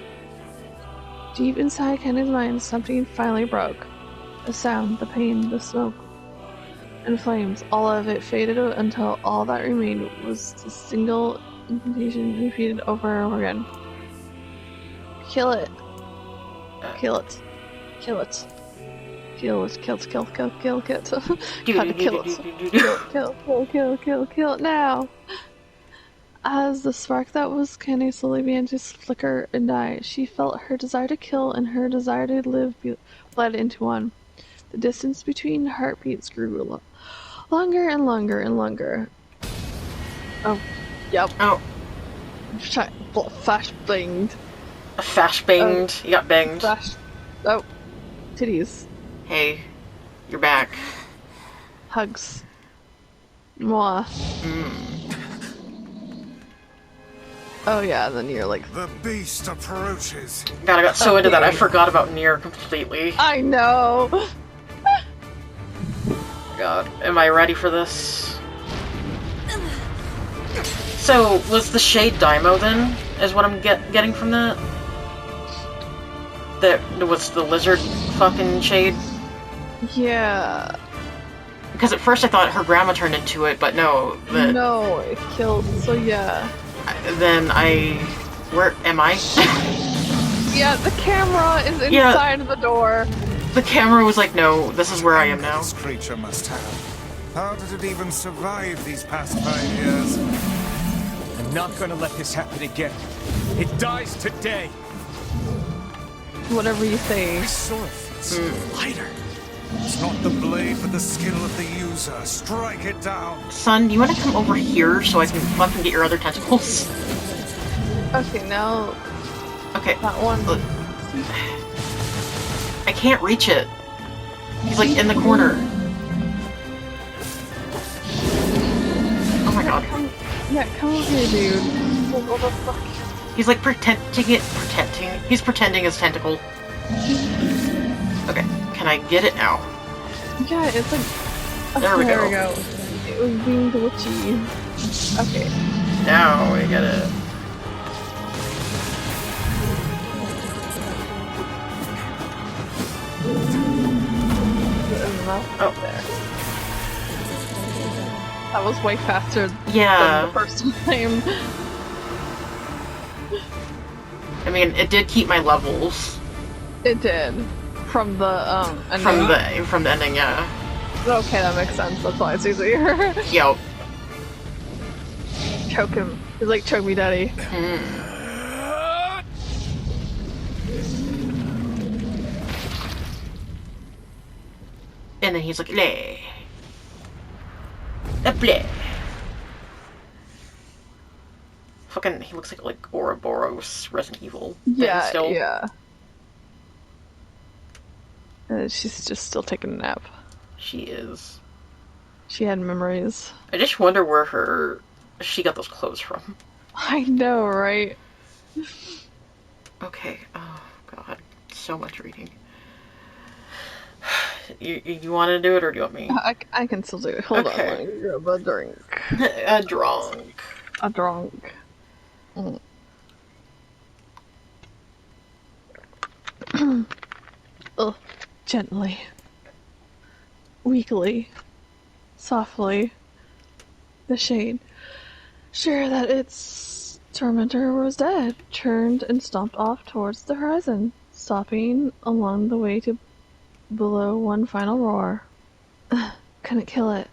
Deep inside Kenny's mind, something finally broke. The sound, the pain, the smoke, and flames, all of it faded until all that remained was the single incantation repeated over and over again. Kill it. Kill it. Kill it. Kill it. Kill it. Kill it. Kill it. Kill it. Gotta kill it. Kill it now. As the spark that was Kenny slowly began to flicker and die, she felt her desire to kill and her desire to live bled into one. The distance between heartbeats grew longer and longer and longer. Oh, yep. Oh. Flash banged. Flash banged? You got banged. Flash. Oh, titties. Hey, you're back. Hugs. Mwah. Oh yeah, then you're like... The beast approaches. God, I got so into that I forgot about NieR completely. I know! God, am I ready for this? So, was the shade Daimo then? Is what I'm getting from that? That was the lizard fucking shade? Yeah. Because at first I thought her grandma turned into it, but no. No, it killed, so yeah. Then where am I? Yeah, the camera is inside the door. The camera was like, no, this is where I am now. This creature must have. How did it even survive these past 5 years? I'm not gonna let this happen again. It dies today. Whatever you say. My sword feels lighter. It's not the blade, but the skill of the user. Strike it down. Son, do you want to come over here so I can fucking get your other tentacles? Okay, now... Okay. That one. I can't reach it. He's like in the corner. Oh my god. Come over here, dude. What the fuck? He's like he's pretending his tentacle. Okay, can I get it now? Yeah, it's like... Oh, there we go. It was being glitchy. Okay. Now we get it. Oh, there. That was way faster than the first time. I mean, it did keep my levels. It did. From the, ending. From the ending, yeah. Okay, that makes sense. That's why it's easier. Yep. Choke him. He's like, choke me, daddy. And then he's like, lay. Play. Fucking, he looks like Ouroboros, Resident Evil. Yeah, still. yeah. She's just still taking a nap. She is. She had memories. I just wonder where she got those clothes from. I know, right? Okay. Oh god, so much reading. You want to do it or do you want me? I can still do it. Hold on, let me grab a drink. A drunk. A drunk. Oh, gently. Weakly. Softly. The shade, sure that its tormentor was dead, turned and stomped off towards the horizon, stopping along the way to blow one final roar. Couldn't kill it.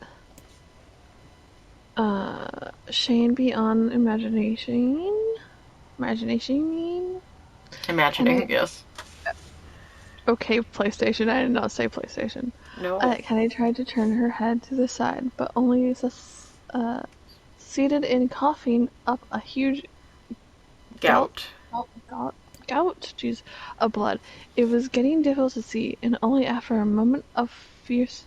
Shane beyond imagination? Imagination, you mean? Imagining, yes. Okay, PlayStation. I did not say PlayStation. No. Kenny tried to turn her head to the side, but only seated and coughing up a huge Gout. gout, jeez, of blood. It was getting difficult to see, and only after a moment of fierce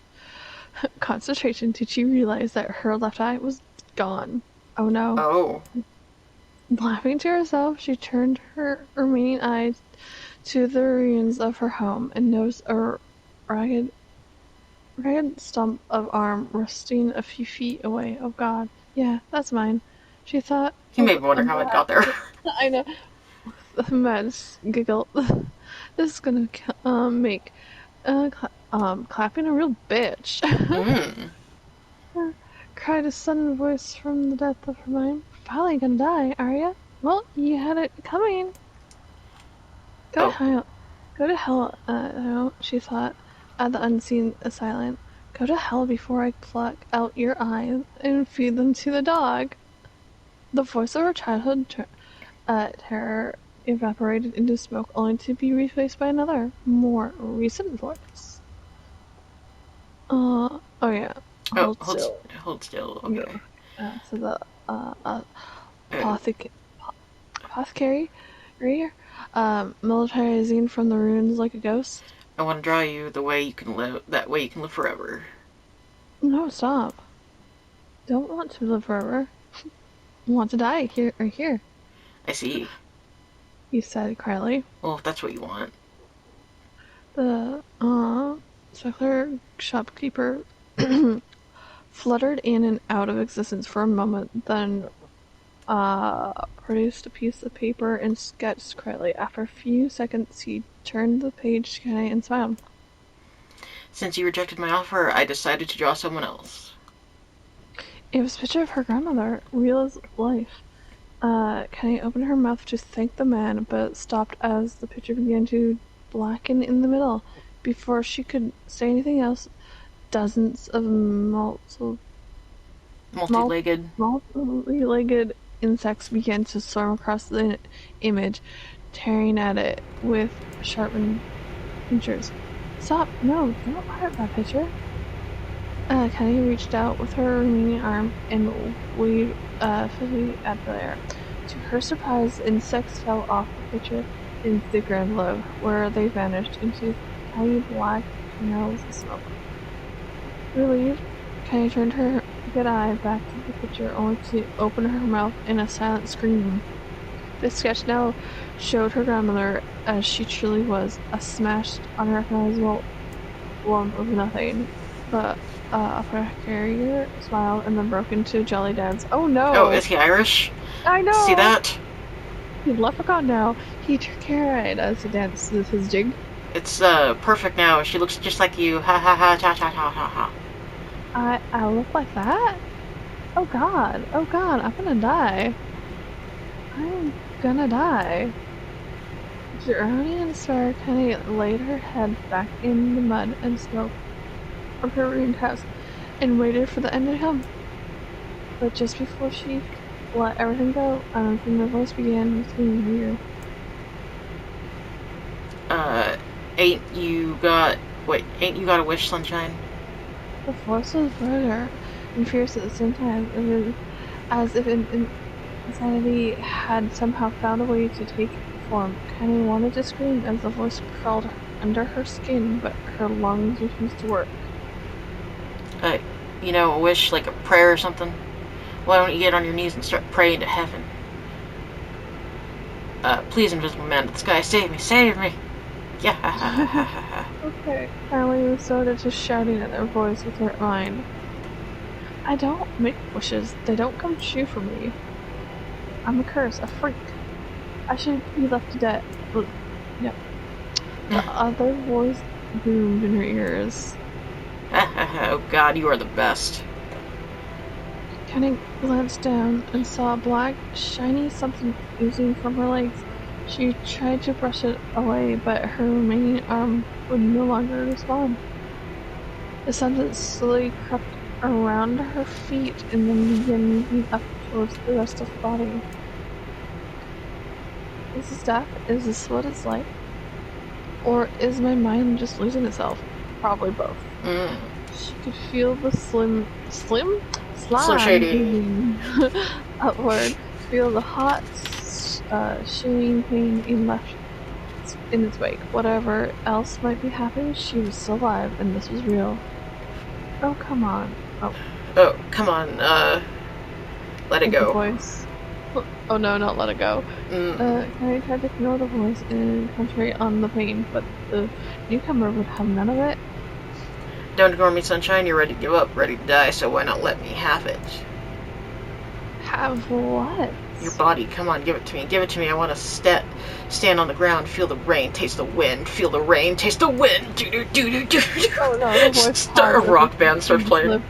concentration did she realize that her left eye was gone. Oh no. Oh. Laughing to herself, she turned her remaining eyes to the ruins of her home and noticed a ragged stump of arm resting a few feet away. Oh god. Yeah, that's mine. She thought. You may wonder how it got there. I know. Mads giggled. This is gonna make clapping a real bitch. Cried a sudden voice from the depth of her mind. Probably gonna die, are ya? Well, you had it coming. Go to hell, she thought, at the unseen assailant. Go to hell before I pluck out your eyes and feed them to the dog. The voice of her childhood terror evaporated into smoke, only to be replaced by another, more recent voice. Oh yeah. Hold still. Okay. Yeah. So the apothecary, militarizing from the ruins like a ghost. I want to draw you the way you can live. That way you can live forever. No, stop. Don't want to live forever. Want to die here or here. I see. He said quietly. Well, if that's what you want. The secular shopkeeper fluttered in and out of existence for a moment, then produced a piece of paper and sketched quietly. After a few seconds, he turned the page to Kenny and smiled. Since you rejected my offer, I decided to draw someone else. It was a picture of her grandmother, real as life. Kenny opened her mouth to thank the man, but stopped as the picture began to blacken in the middle. Before she could say anything else, dozens of multi-legged insects began to swarm across the image, tearing at it with sharpened pincers. Stop! No, don't hurt that picture. Kenny reached out with her remaining arm and waved fitfully at the air. To her surprise, insects fell off the picture into the ground below, where they vanished into tiny black canals of smoke. Relieved, Kenny turned her good eye back to the picture, only to open her mouth in a silent scream. The sketch now showed her grandmother as she truly was, a smashed, unrecognizable lump of nothing. But Apothecary smiled and then broke into a jolly dance. Oh no! Oh, is he Irish? I know! See that? He's leprechaun now. He cried as he danced with his jig. It's perfect now. She looks just like you. Ha ha ha ha ha ha ha ha. I look like that? Oh god, I'm gonna die. I'm gonna die. Drowning in despair, Kenny laid her head back in the mud and smoke of her ruined house and waited for the end to come. But just before she let everything go, an unfamiliar voice began between her ear. Ain't you got a wish, sunshine? The force was brutal and fierce at the same time. It was as if insanity had somehow found a way to take form. Kenny wanted to scream as the voice crawled under her skin, but her lungs refused to work. A wish, like a prayer or something? Why don't you get on your knees and start praying to heaven? Please, invisible man of the sky, save me! Yeah. Okay, finally resorted to shouting at their voice with her mind. I don't make wishes. They don't come true for me. I'm a curse, a freak. I should be left to dead. Yep. The other voice boomed in her ears. Oh god, you are the best. Kenny glanced down and saw a black, shiny something oozing from her legs. She tried to brush it away, but her remaining arm would no longer respond. The substance slowly crept around her feet and then began moving up towards the rest of the body. Is this death? Is this what it's like? Or is my mind just losing itself? Probably both. She could feel the Slime Shady. moving upward. Feel the hot, shilling pain in its wake. Whatever else might be happening, she was still alive, and this was real. Oh, come on. Oh, come on, let it The go. voice. Oh no, not let it go. Harry tried to ignore the voice and concentrate on the pain, but the newcomer would have none of it. Don't ignore me, Sunshine. You're ready to give up, ready to die, so why not let me have it? Have what? Your body, come on, give it to me. Give it to me. I want to stand on the ground, feel the rain, taste the wind, feel the rain, taste the wind. Do. Oh no, the voice A rock band starts playing.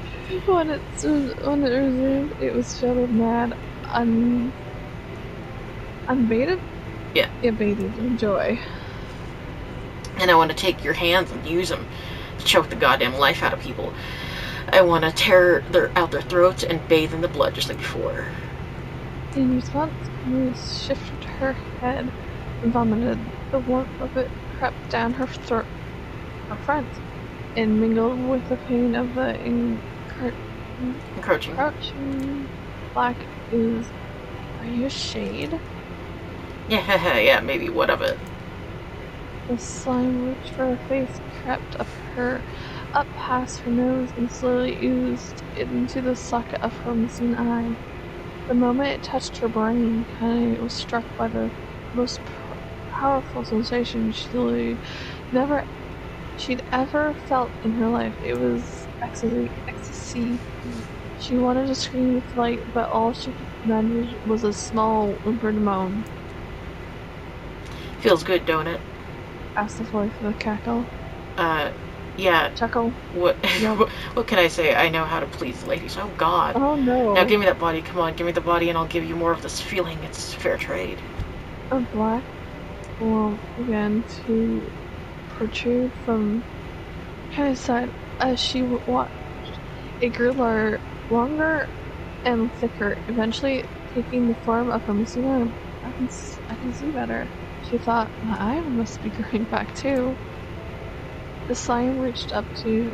When it resumed, it was filled with mad, unbaited? Yeah. Abated joy. And I want to take your hands and use them to choke the goddamn life out of people. I want to tear out their throats and bathe in the blood just like before. In response, Kuro shifted her head and vomited. The warmth of it crept down her throat, her front, and mingled with the pain of the Encroaching black ooze. Are you a shade? Yeah, maybe. What of it? The slime reached for her face, crept up past her nose, and slowly oozed into the socket of her missing eye. The moment it touched her brain, Kane was struck by the most powerful sensation she'd ever felt in her life. It was ecstasy. She wanted to scream with delight, but all she could manage was a small, whimpered moan. Feels good, don't it? Asked the voice with a cackle. Yeah. Chuckle. What? Yep. What can I say? I know how to please the ladies. Oh God. Oh no. Now give me that body. Come on, give me the body, and I'll give you more of this feeling. It's fair trade. A black lump began to protrude from Kane's side as she watched. It grew longer and thicker, eventually taking the form of her missing arm. I can see better. She thought, my eye must be growing back too. The slime reached up to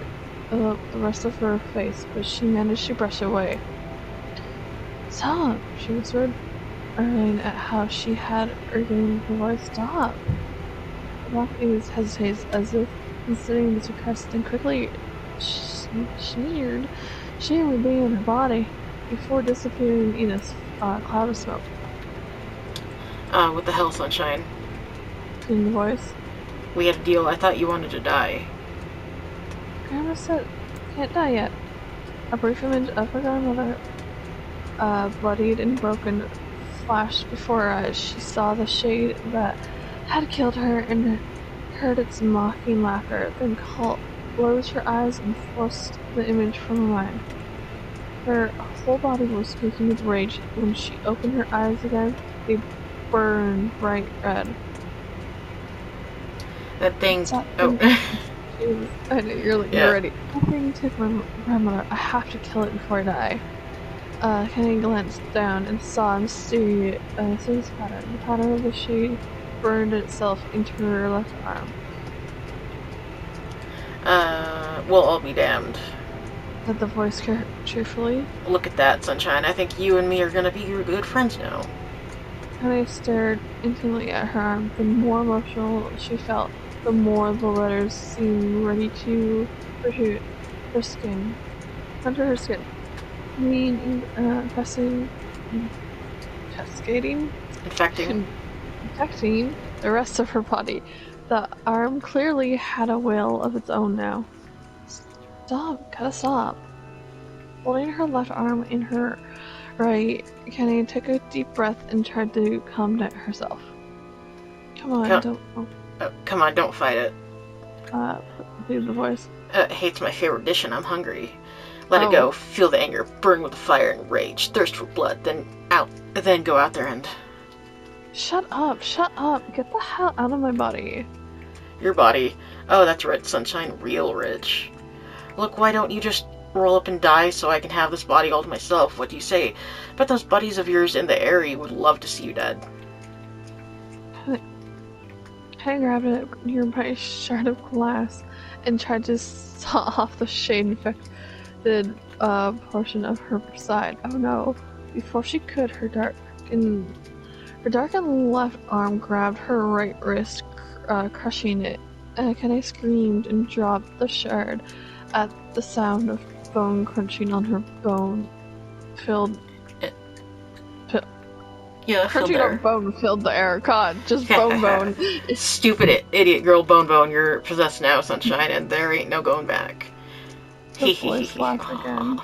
the rest of her face, but she managed to brush it away. Stop, she whispered, marveling at how she had regained her voice. Stop. The black ooze hesitated as if considering this request, then quickly sneered, sharingly being in her body, before disappearing in a cloud of smoke. What the hell, Sunshine? In the voice. We had a deal. I thought you wanted to die. Grandma said, can't die yet. A brief image of her grandmother, bloodied and broken, flashed before her eyes. She saw the shade that had killed her and heard its mocking laughter, then closed her eyes and forced the image from her mind. Her whole body was squeaking with rage. When she opened her eyes again, they burned bright red. That thing. I know you're ready. That thing took my grandmother. I have to kill it before I die. Kenny glanced down and saw a mysterious pattern. The pattern of the shade burned itself into her left arm. Well, I'll be damned. Said the voice cheerfully. Look at that, Sunshine. I think you and me are gonna be good friends now. Kenny stared intently at her arm. The more emotional she felt, the more the letters seemed ready to protrude her skin. Under her skin. Infecting the rest of her body. The arm clearly had a will of its own now. Stop, gotta stop. Holding her left arm in her right, Kenny took a deep breath and tried to calm down herself. Come on, come on, don't fight it. Leave the voice. Hate's my favorite dish and I'm hungry. Let it go, feel the anger, burn with the fire and rage, thirst for blood, then go out there and... Shut up, get the hell out of my body. Your body? Oh, that's right, Sunshine, real rich. Look, why don't you just roll up and die so I can have this body all to myself? What do you say? Bet those buddies of yours in the area would love to see you dead. I grabbed a nearby shard of glass and tried to saw off the shade lifted a portion of her side. Oh no. Before she could, her dark and left arm grabbed her right wrist, crushing it. Kenai screamed and dropped the shard at the sound of bone crunching on her bone filled. Yeah, Crunching on bone filled the air. God, just bone. Stupid idiot girl Bone, you're possessed now, Sunshine, and there ain't no going back. The voice laughed again.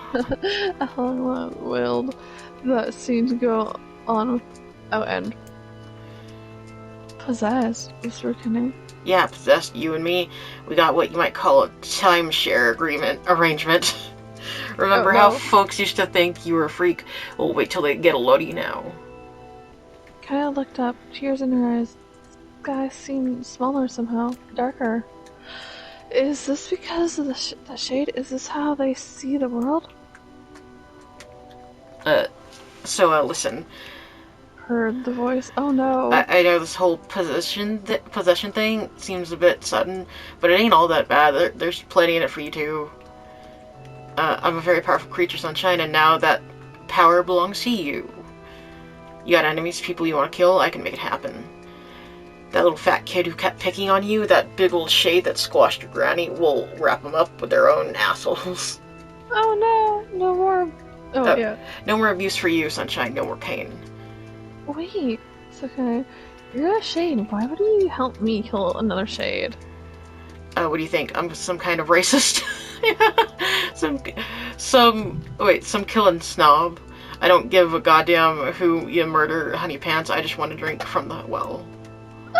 Alan willed that seemed to go on without end. Possessed, whispered Kenai. Yeah, possessed, you and me. We got what you might call a timeshare arrangement. Remember how folks used to think you were a freak? Well, wait till they get a load of you now. Kaya looked up, tears in her eyes. The sky seemed smaller somehow, darker. Is this because of the shade? Is this how they see the world? Listen. Heard the voice. Oh no. I know this whole possession thing seems a bit sudden, but it ain't all that bad. There's plenty in it for you too. I'm a very powerful creature, Sunshine, and now that power belongs to you. You got enemies, people you want to kill, I can make it happen. That little fat kid who kept picking on you, that big old shade that squashed your granny, we'll wrap them up with their own assholes. Oh no, no more. Oh yeah. No more abuse for you, Sunshine, no more pain. Wait, it's okay. You're a shade, why would you help me kill another shade? What do you think? I'm some kind of racist? some killing snob. I don't give a goddamn who you murder, honey pants. I just want to drink from the well.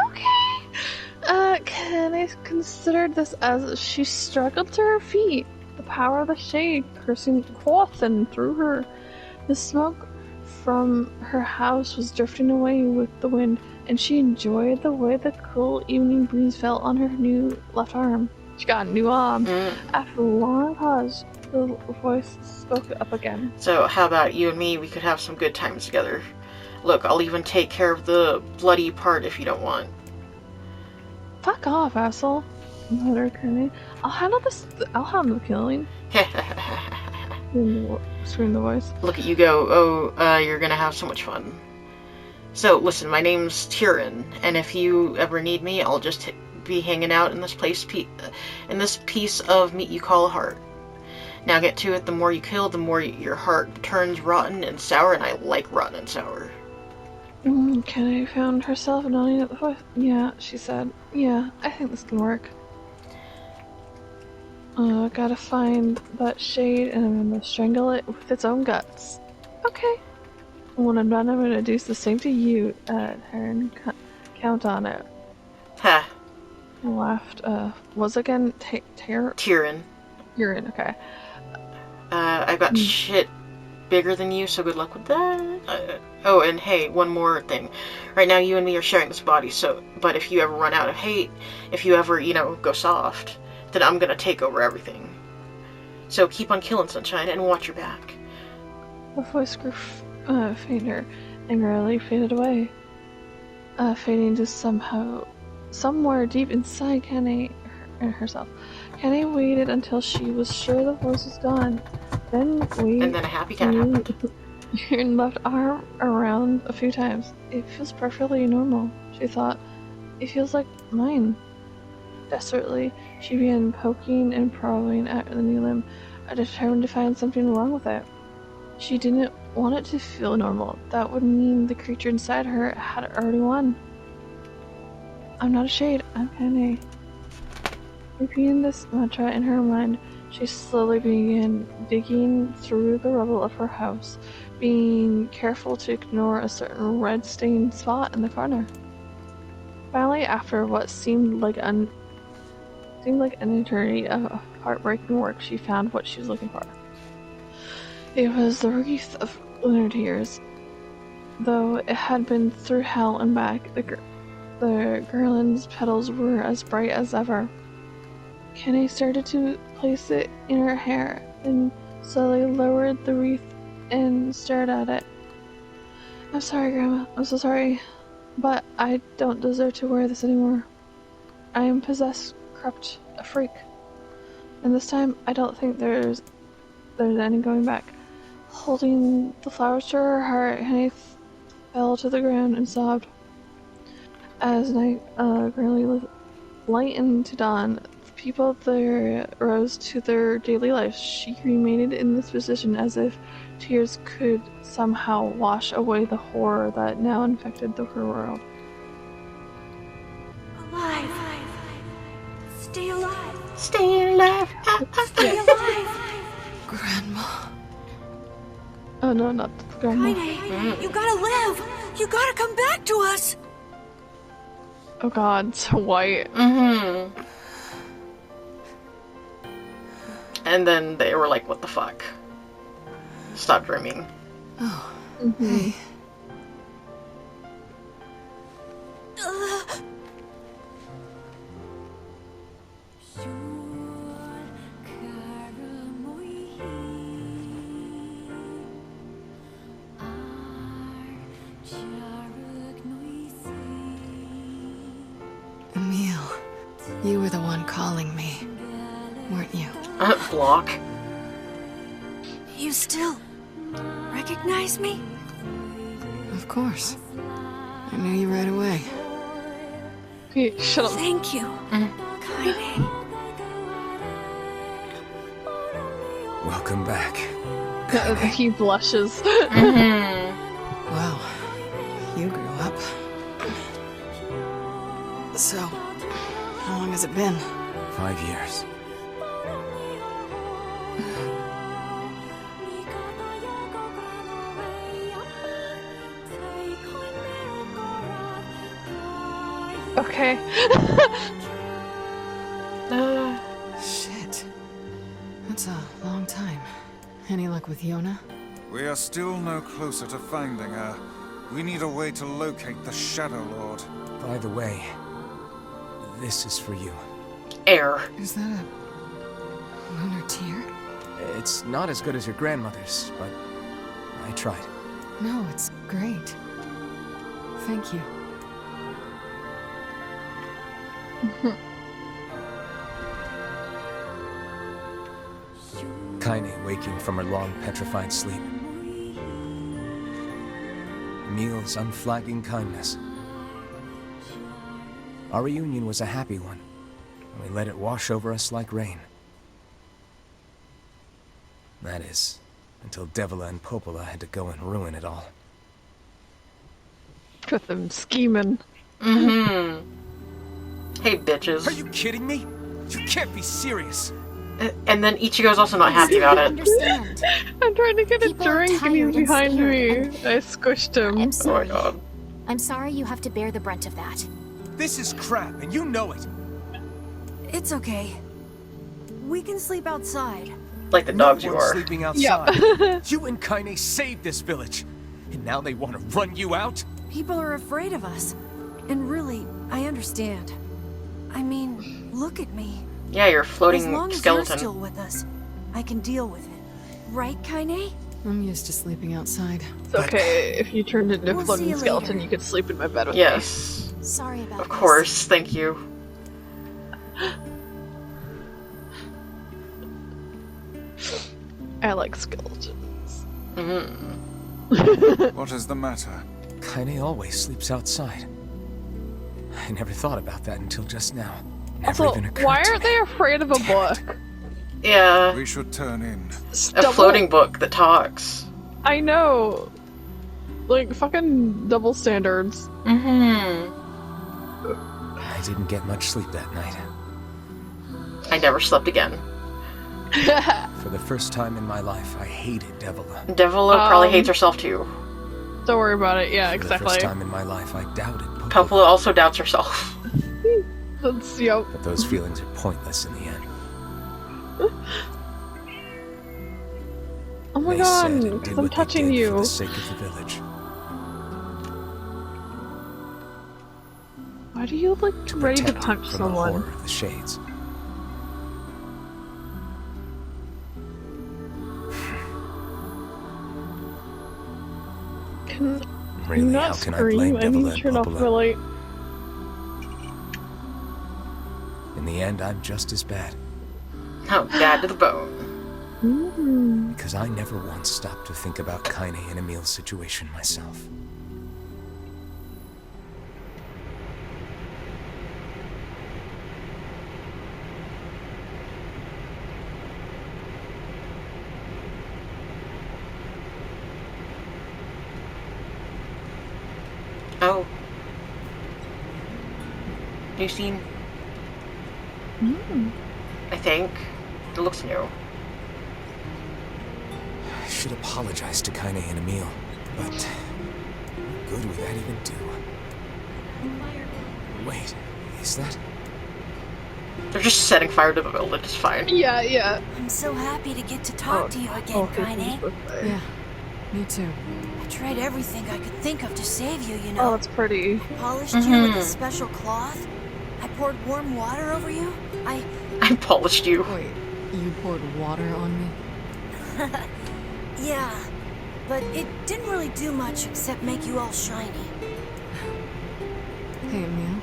Okay. Kenai considered this as she struggled to her feet. The power of the shade coursing forth and through her. The smoke from her house was drifting away with the wind, and she enjoyed the way the cool evening breeze felt on her new left arm. She got a new arm. After a long pause, the voice spoke up again. So how about you and me? We could have some good times together. Look, I'll even take care of the bloody part if you don't want. Fuck off, asshole, muttered Kenai. I'll handle the killing. Screamed the voice. Look at you go. Oh, you're gonna have so much fun. So, listen, my name's Tyrion, and if you ever need me, I'll just be hanging out in this piece of meat you call a heart. Now get to it. The more you kill, the more your heart turns rotten and sour, and I like rotten and sour. Kenai found herself nodding at the voice. Yeah, she said. Yeah, I think this can work. Gotta find that shade and I'm gonna strangle it with its own guts. Okay. When I'm done, I'm gonna do the same to you, Heron. Count on it. Ha. I laughed. Was again Tyrion. Tyrion, okay. I've got shit bigger than you, so good luck with that. Oh, and hey, one more thing. Right now, you and me are sharing this body, but if you ever run out of hate, if you ever, go soft, then I'm gonna take over everything. So keep on killing, Sunshine, and watch your back. The voice grew fainter and gradually faded away, fading to somewhere deep inside Kenai herself. Kenai waited until she was sure the voice was gone, then and then a happy cat happened. Your left arm around a few times. It feels perfectly normal, she thought. It feels like mine. Desperately, she began poking and probing at the new limb, determined to find something wrong with it. She didn't want it to feel normal. That would mean the creature inside her had already won. I'm not a shade, I'm Kenai. Repeating this mantra in her mind, she slowly began digging through the rubble of her house, being careful to ignore a certain red-stained spot in the corner. Finally, after what seemed like an eternity of heartbreaking work, she found what she was looking for. It was the wreath of lunar tears. Though it had been through hell and back, the garland's petals were as bright as ever. Kenai started to place it in her hair, and slowly lowered the wreath and stared at it. I'm sorry, Grandma. I'm so sorry. But I don't deserve to wear this anymore. I am possessed, corrupt, a freak. And this time, I don't think there's there's any going back. Holding the flowers to her heart, Henny fell to the ground and sobbed. As night gradually lightened to dawn, the people there rose to their daily lives. She remained in this position as if tears could somehow wash away the horror that now infected her world. Alive! Stay alive! Stay alive! Stay alive! Grandma. Oh no, not the grandma. Kaine, you gotta live! You gotta come back to us! Oh god, so white. Mm-hmm. And then they were like, what the fuck? Stop dreaming. Oh, Hey. Emil, you were the one calling me, weren't you? Block. You still recognize me? Of course. I knew you right away. Hey, shut up. Thank you, Kaine. Welcome back. He blushes. Wow, you grew up. So, how long has it been? 5 years. Okay. Shit. That's a long time. Any luck with Yona? We are still no closer to finding her. We need a way to locate the Shadow Lord. By the way, this is for you. Air. Is that a lunar tear? It's not as good as your grandmother's, but I tried. No, it's great. Thank you. Kaine waking from her long, petrified sleep. Emil's unflagging kindness. Our reunion was a happy one, and we let it wash over us like rain. That is, until Devila and Popola had to go and ruin it all. With them scheming. Mm-hmm. Hey, bitches. Are you kidding me? You can't be serious. And then Ichigo's also not happy about it. Understand. I'm trying to get People a are drink and he's tired and behind scared me. I squished him. I'm Oh my sorry. god. I'm sorry you have to bear the brunt of that. This is crap, and you know it. It's okay. We can sleep outside. Like the dogs No you one's are. sleeping Yeah. outside. You and Kaine saved this village, and now they want to run you out? People are afraid of us. And really, I understand. I mean, look at me. Yeah, you're a As floating long as skeleton. you're still with us, I can deal with it. Right, Kaine? I'm used to sleeping outside. It's okay. If you turned into a We'll see floating you skeleton, later. you could sleep in my bed with Yes. Sorry about Of this. course, thank you. me. I like skeletons. Mm-hmm. What is the matter? Kaine always sleeps outside. I never thought about that until just now. Never Also, even occurred why to aren't me. they afraid of a book? Yeah, We should turn in. a floating book that talks. I know. Like, fucking double standards. Mm-hmm. I didn't get much sleep that night. I never slept again. For the first time in my life, I hated Devila. Devila probably hates herself too. Don't worry about it. Yeah, For exactly. the first time in my life, I doubted Popola. Popola also doubts herself. That's, yep. But those feelings are pointless in the end. Oh my They god, said and did because what I'm they touching did you. for the sake of the village. Why do you look To ready to protect it punch from someone? the horror of the shades. Can you Really, not how can I blame scream? I need Devila to and turn off the Popola? light. In the end, I'm just as bad. Oh, bad to the bone. Because I never once stopped to think about Kaine and Emil's situation myself. Oh. New scene. I think. It looks new. I should apologize to Kaine and Emil, but what good would that even do? Wait, is that? They're just setting fire to the building, it's fine. Yeah, yeah. I'm so happy to get to talk to you again, Kaine. Yeah, me too. I tried everything I could think of to save you, you Oh, know. it's pretty. Polished you with a special cloth. I poured warm water over you. I polished you. Wait, you poured water on me? Yeah, but it didn't really do much except make you all shiny. Hey, Emil.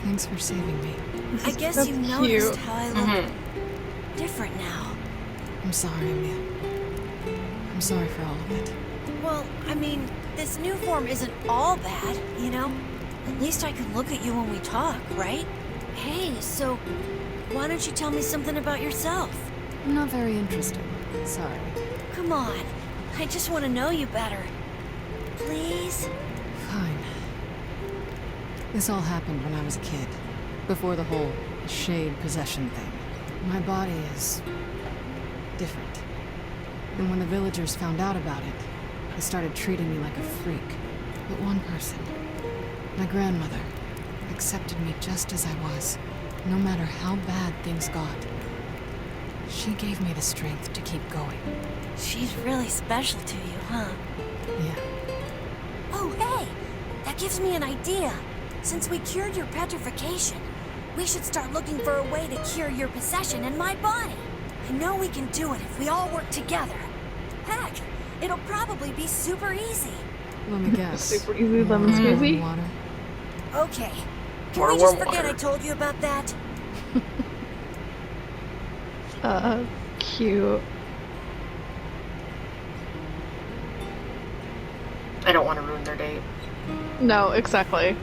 Thanks for saving me. I guess That's you noticed cute. how I look different now. I'm sorry, Emil. I'm sorry for all of it. Well, I mean, this new form isn't all bad, you know? At least I can look at you when we talk, right? Hey, so why don't you tell me something about yourself? I'm not very interested. Sorry. Come on, I just want to know you better. Please? Fine. This all happened when I was a kid. Before the whole shade possession thing. My body is different. And when the villagers found out about it, they started treating me like a freak. But one person, my grandmother, accepted me just as I was, no matter how bad things got. She gave me the strength to keep going. She's really special to you, huh? Yeah. Oh, hey! That gives me an idea. Since we cured your petrification, we should start looking for a way to cure your possession in my body. I know we can do it if we all work together. Heck, it'll probably be super easy. Let me guess. Super easy lemon squeezy. Water. Okay. Can Or we just warm forget water. I told you about that? Cute. I don't want to ruin their date. No, exactly.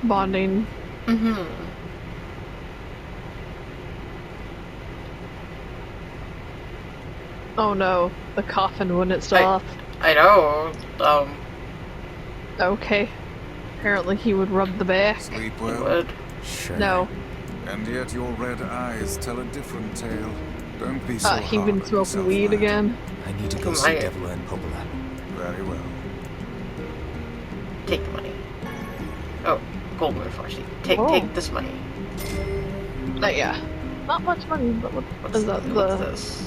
Bonding. Oh no, the coffin wouldn't stop. I know. Okay. Apparently he would rub the back. Sleep He well. would. Sure. No. And yet your red eyes tell a different tale. Don't be so He hard been on smoking yourself, weed lad. again. I need to go Come see on. Devla and Popola. Very well. Take the money. Oh, gold moon Farsi. Oh. Take this money. Yeah. Not much money, but what What's is that what's the... this?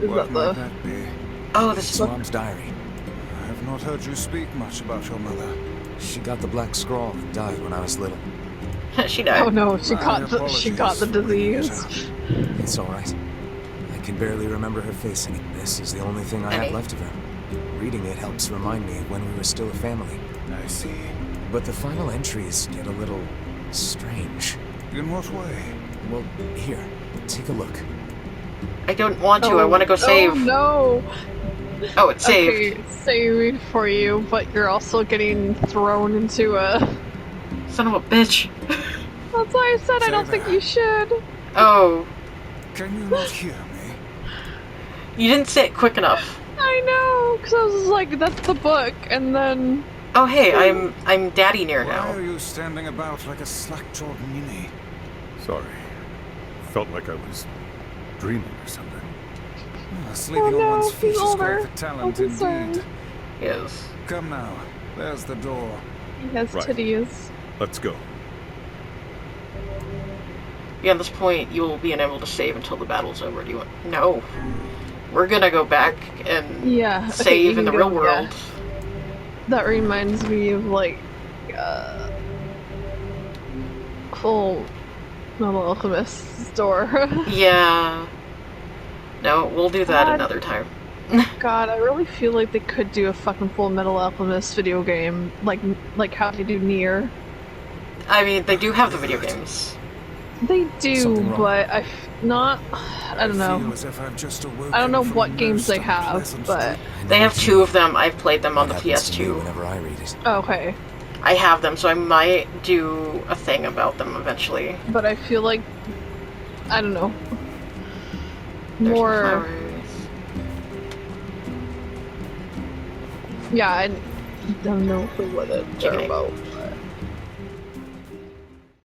Is What that might the... that be? Oh, this It's is Mom's diary. I have not heard you speak much about your mother. She got the black scrawl and died when I was little. she died. Oh no, she My got the apologies. disease. It's alright. I can barely remember her face anymore. This is the only thing I have Hey. left of her. Reading it helps remind me of when we were still a family. I see. But the final entries get a little strange. In what way? Well, here, take a look. I don't want to. I want to go save. Oh no! Oh, it's saved. Okay, saved for you, but you're also getting thrown into a... Son of a bitch. That's why I said I don't think you should. Oh, Can you not hear me? you didn't say it quick enough. I know, because I was like, that's the book, and then... Oh, hey, I'm Daddy NieR Why are now. you standing about like a slack-jawed ninny? Sorry. Felt like I was dreaming or something. Sleeping Oh, on no, one's feet he's is older. quite the talent I'm concerned. indeed. Yes. Come now, there's the door. He has Right. titties. Let's go. Beyond this point, you will be unable to save until the battle's over. Do you want? No. We're gonna go back and Yeah. okay, you save can in the go, real yeah. world. That reminds me of, like, full Metal Alchemist store. Yeah. No, we'll do that God. another time. God, I really feel like they could do a fucking Full Metal Alchemist video game, like how they do NieR. I mean, they do have the video games. They do, Something wrong? but I don't know. feel as if I've just awoken I don't know from what a games they most have, unpleasant but dream. They have 2 of them. I've played them on That the happens to me PS2. whenever I read it. okay. I have them, so I might do a thing about them eventually. But I feel like I don't know. There's More. flowers. Yeah, I don't know for what they're Okay. about. But...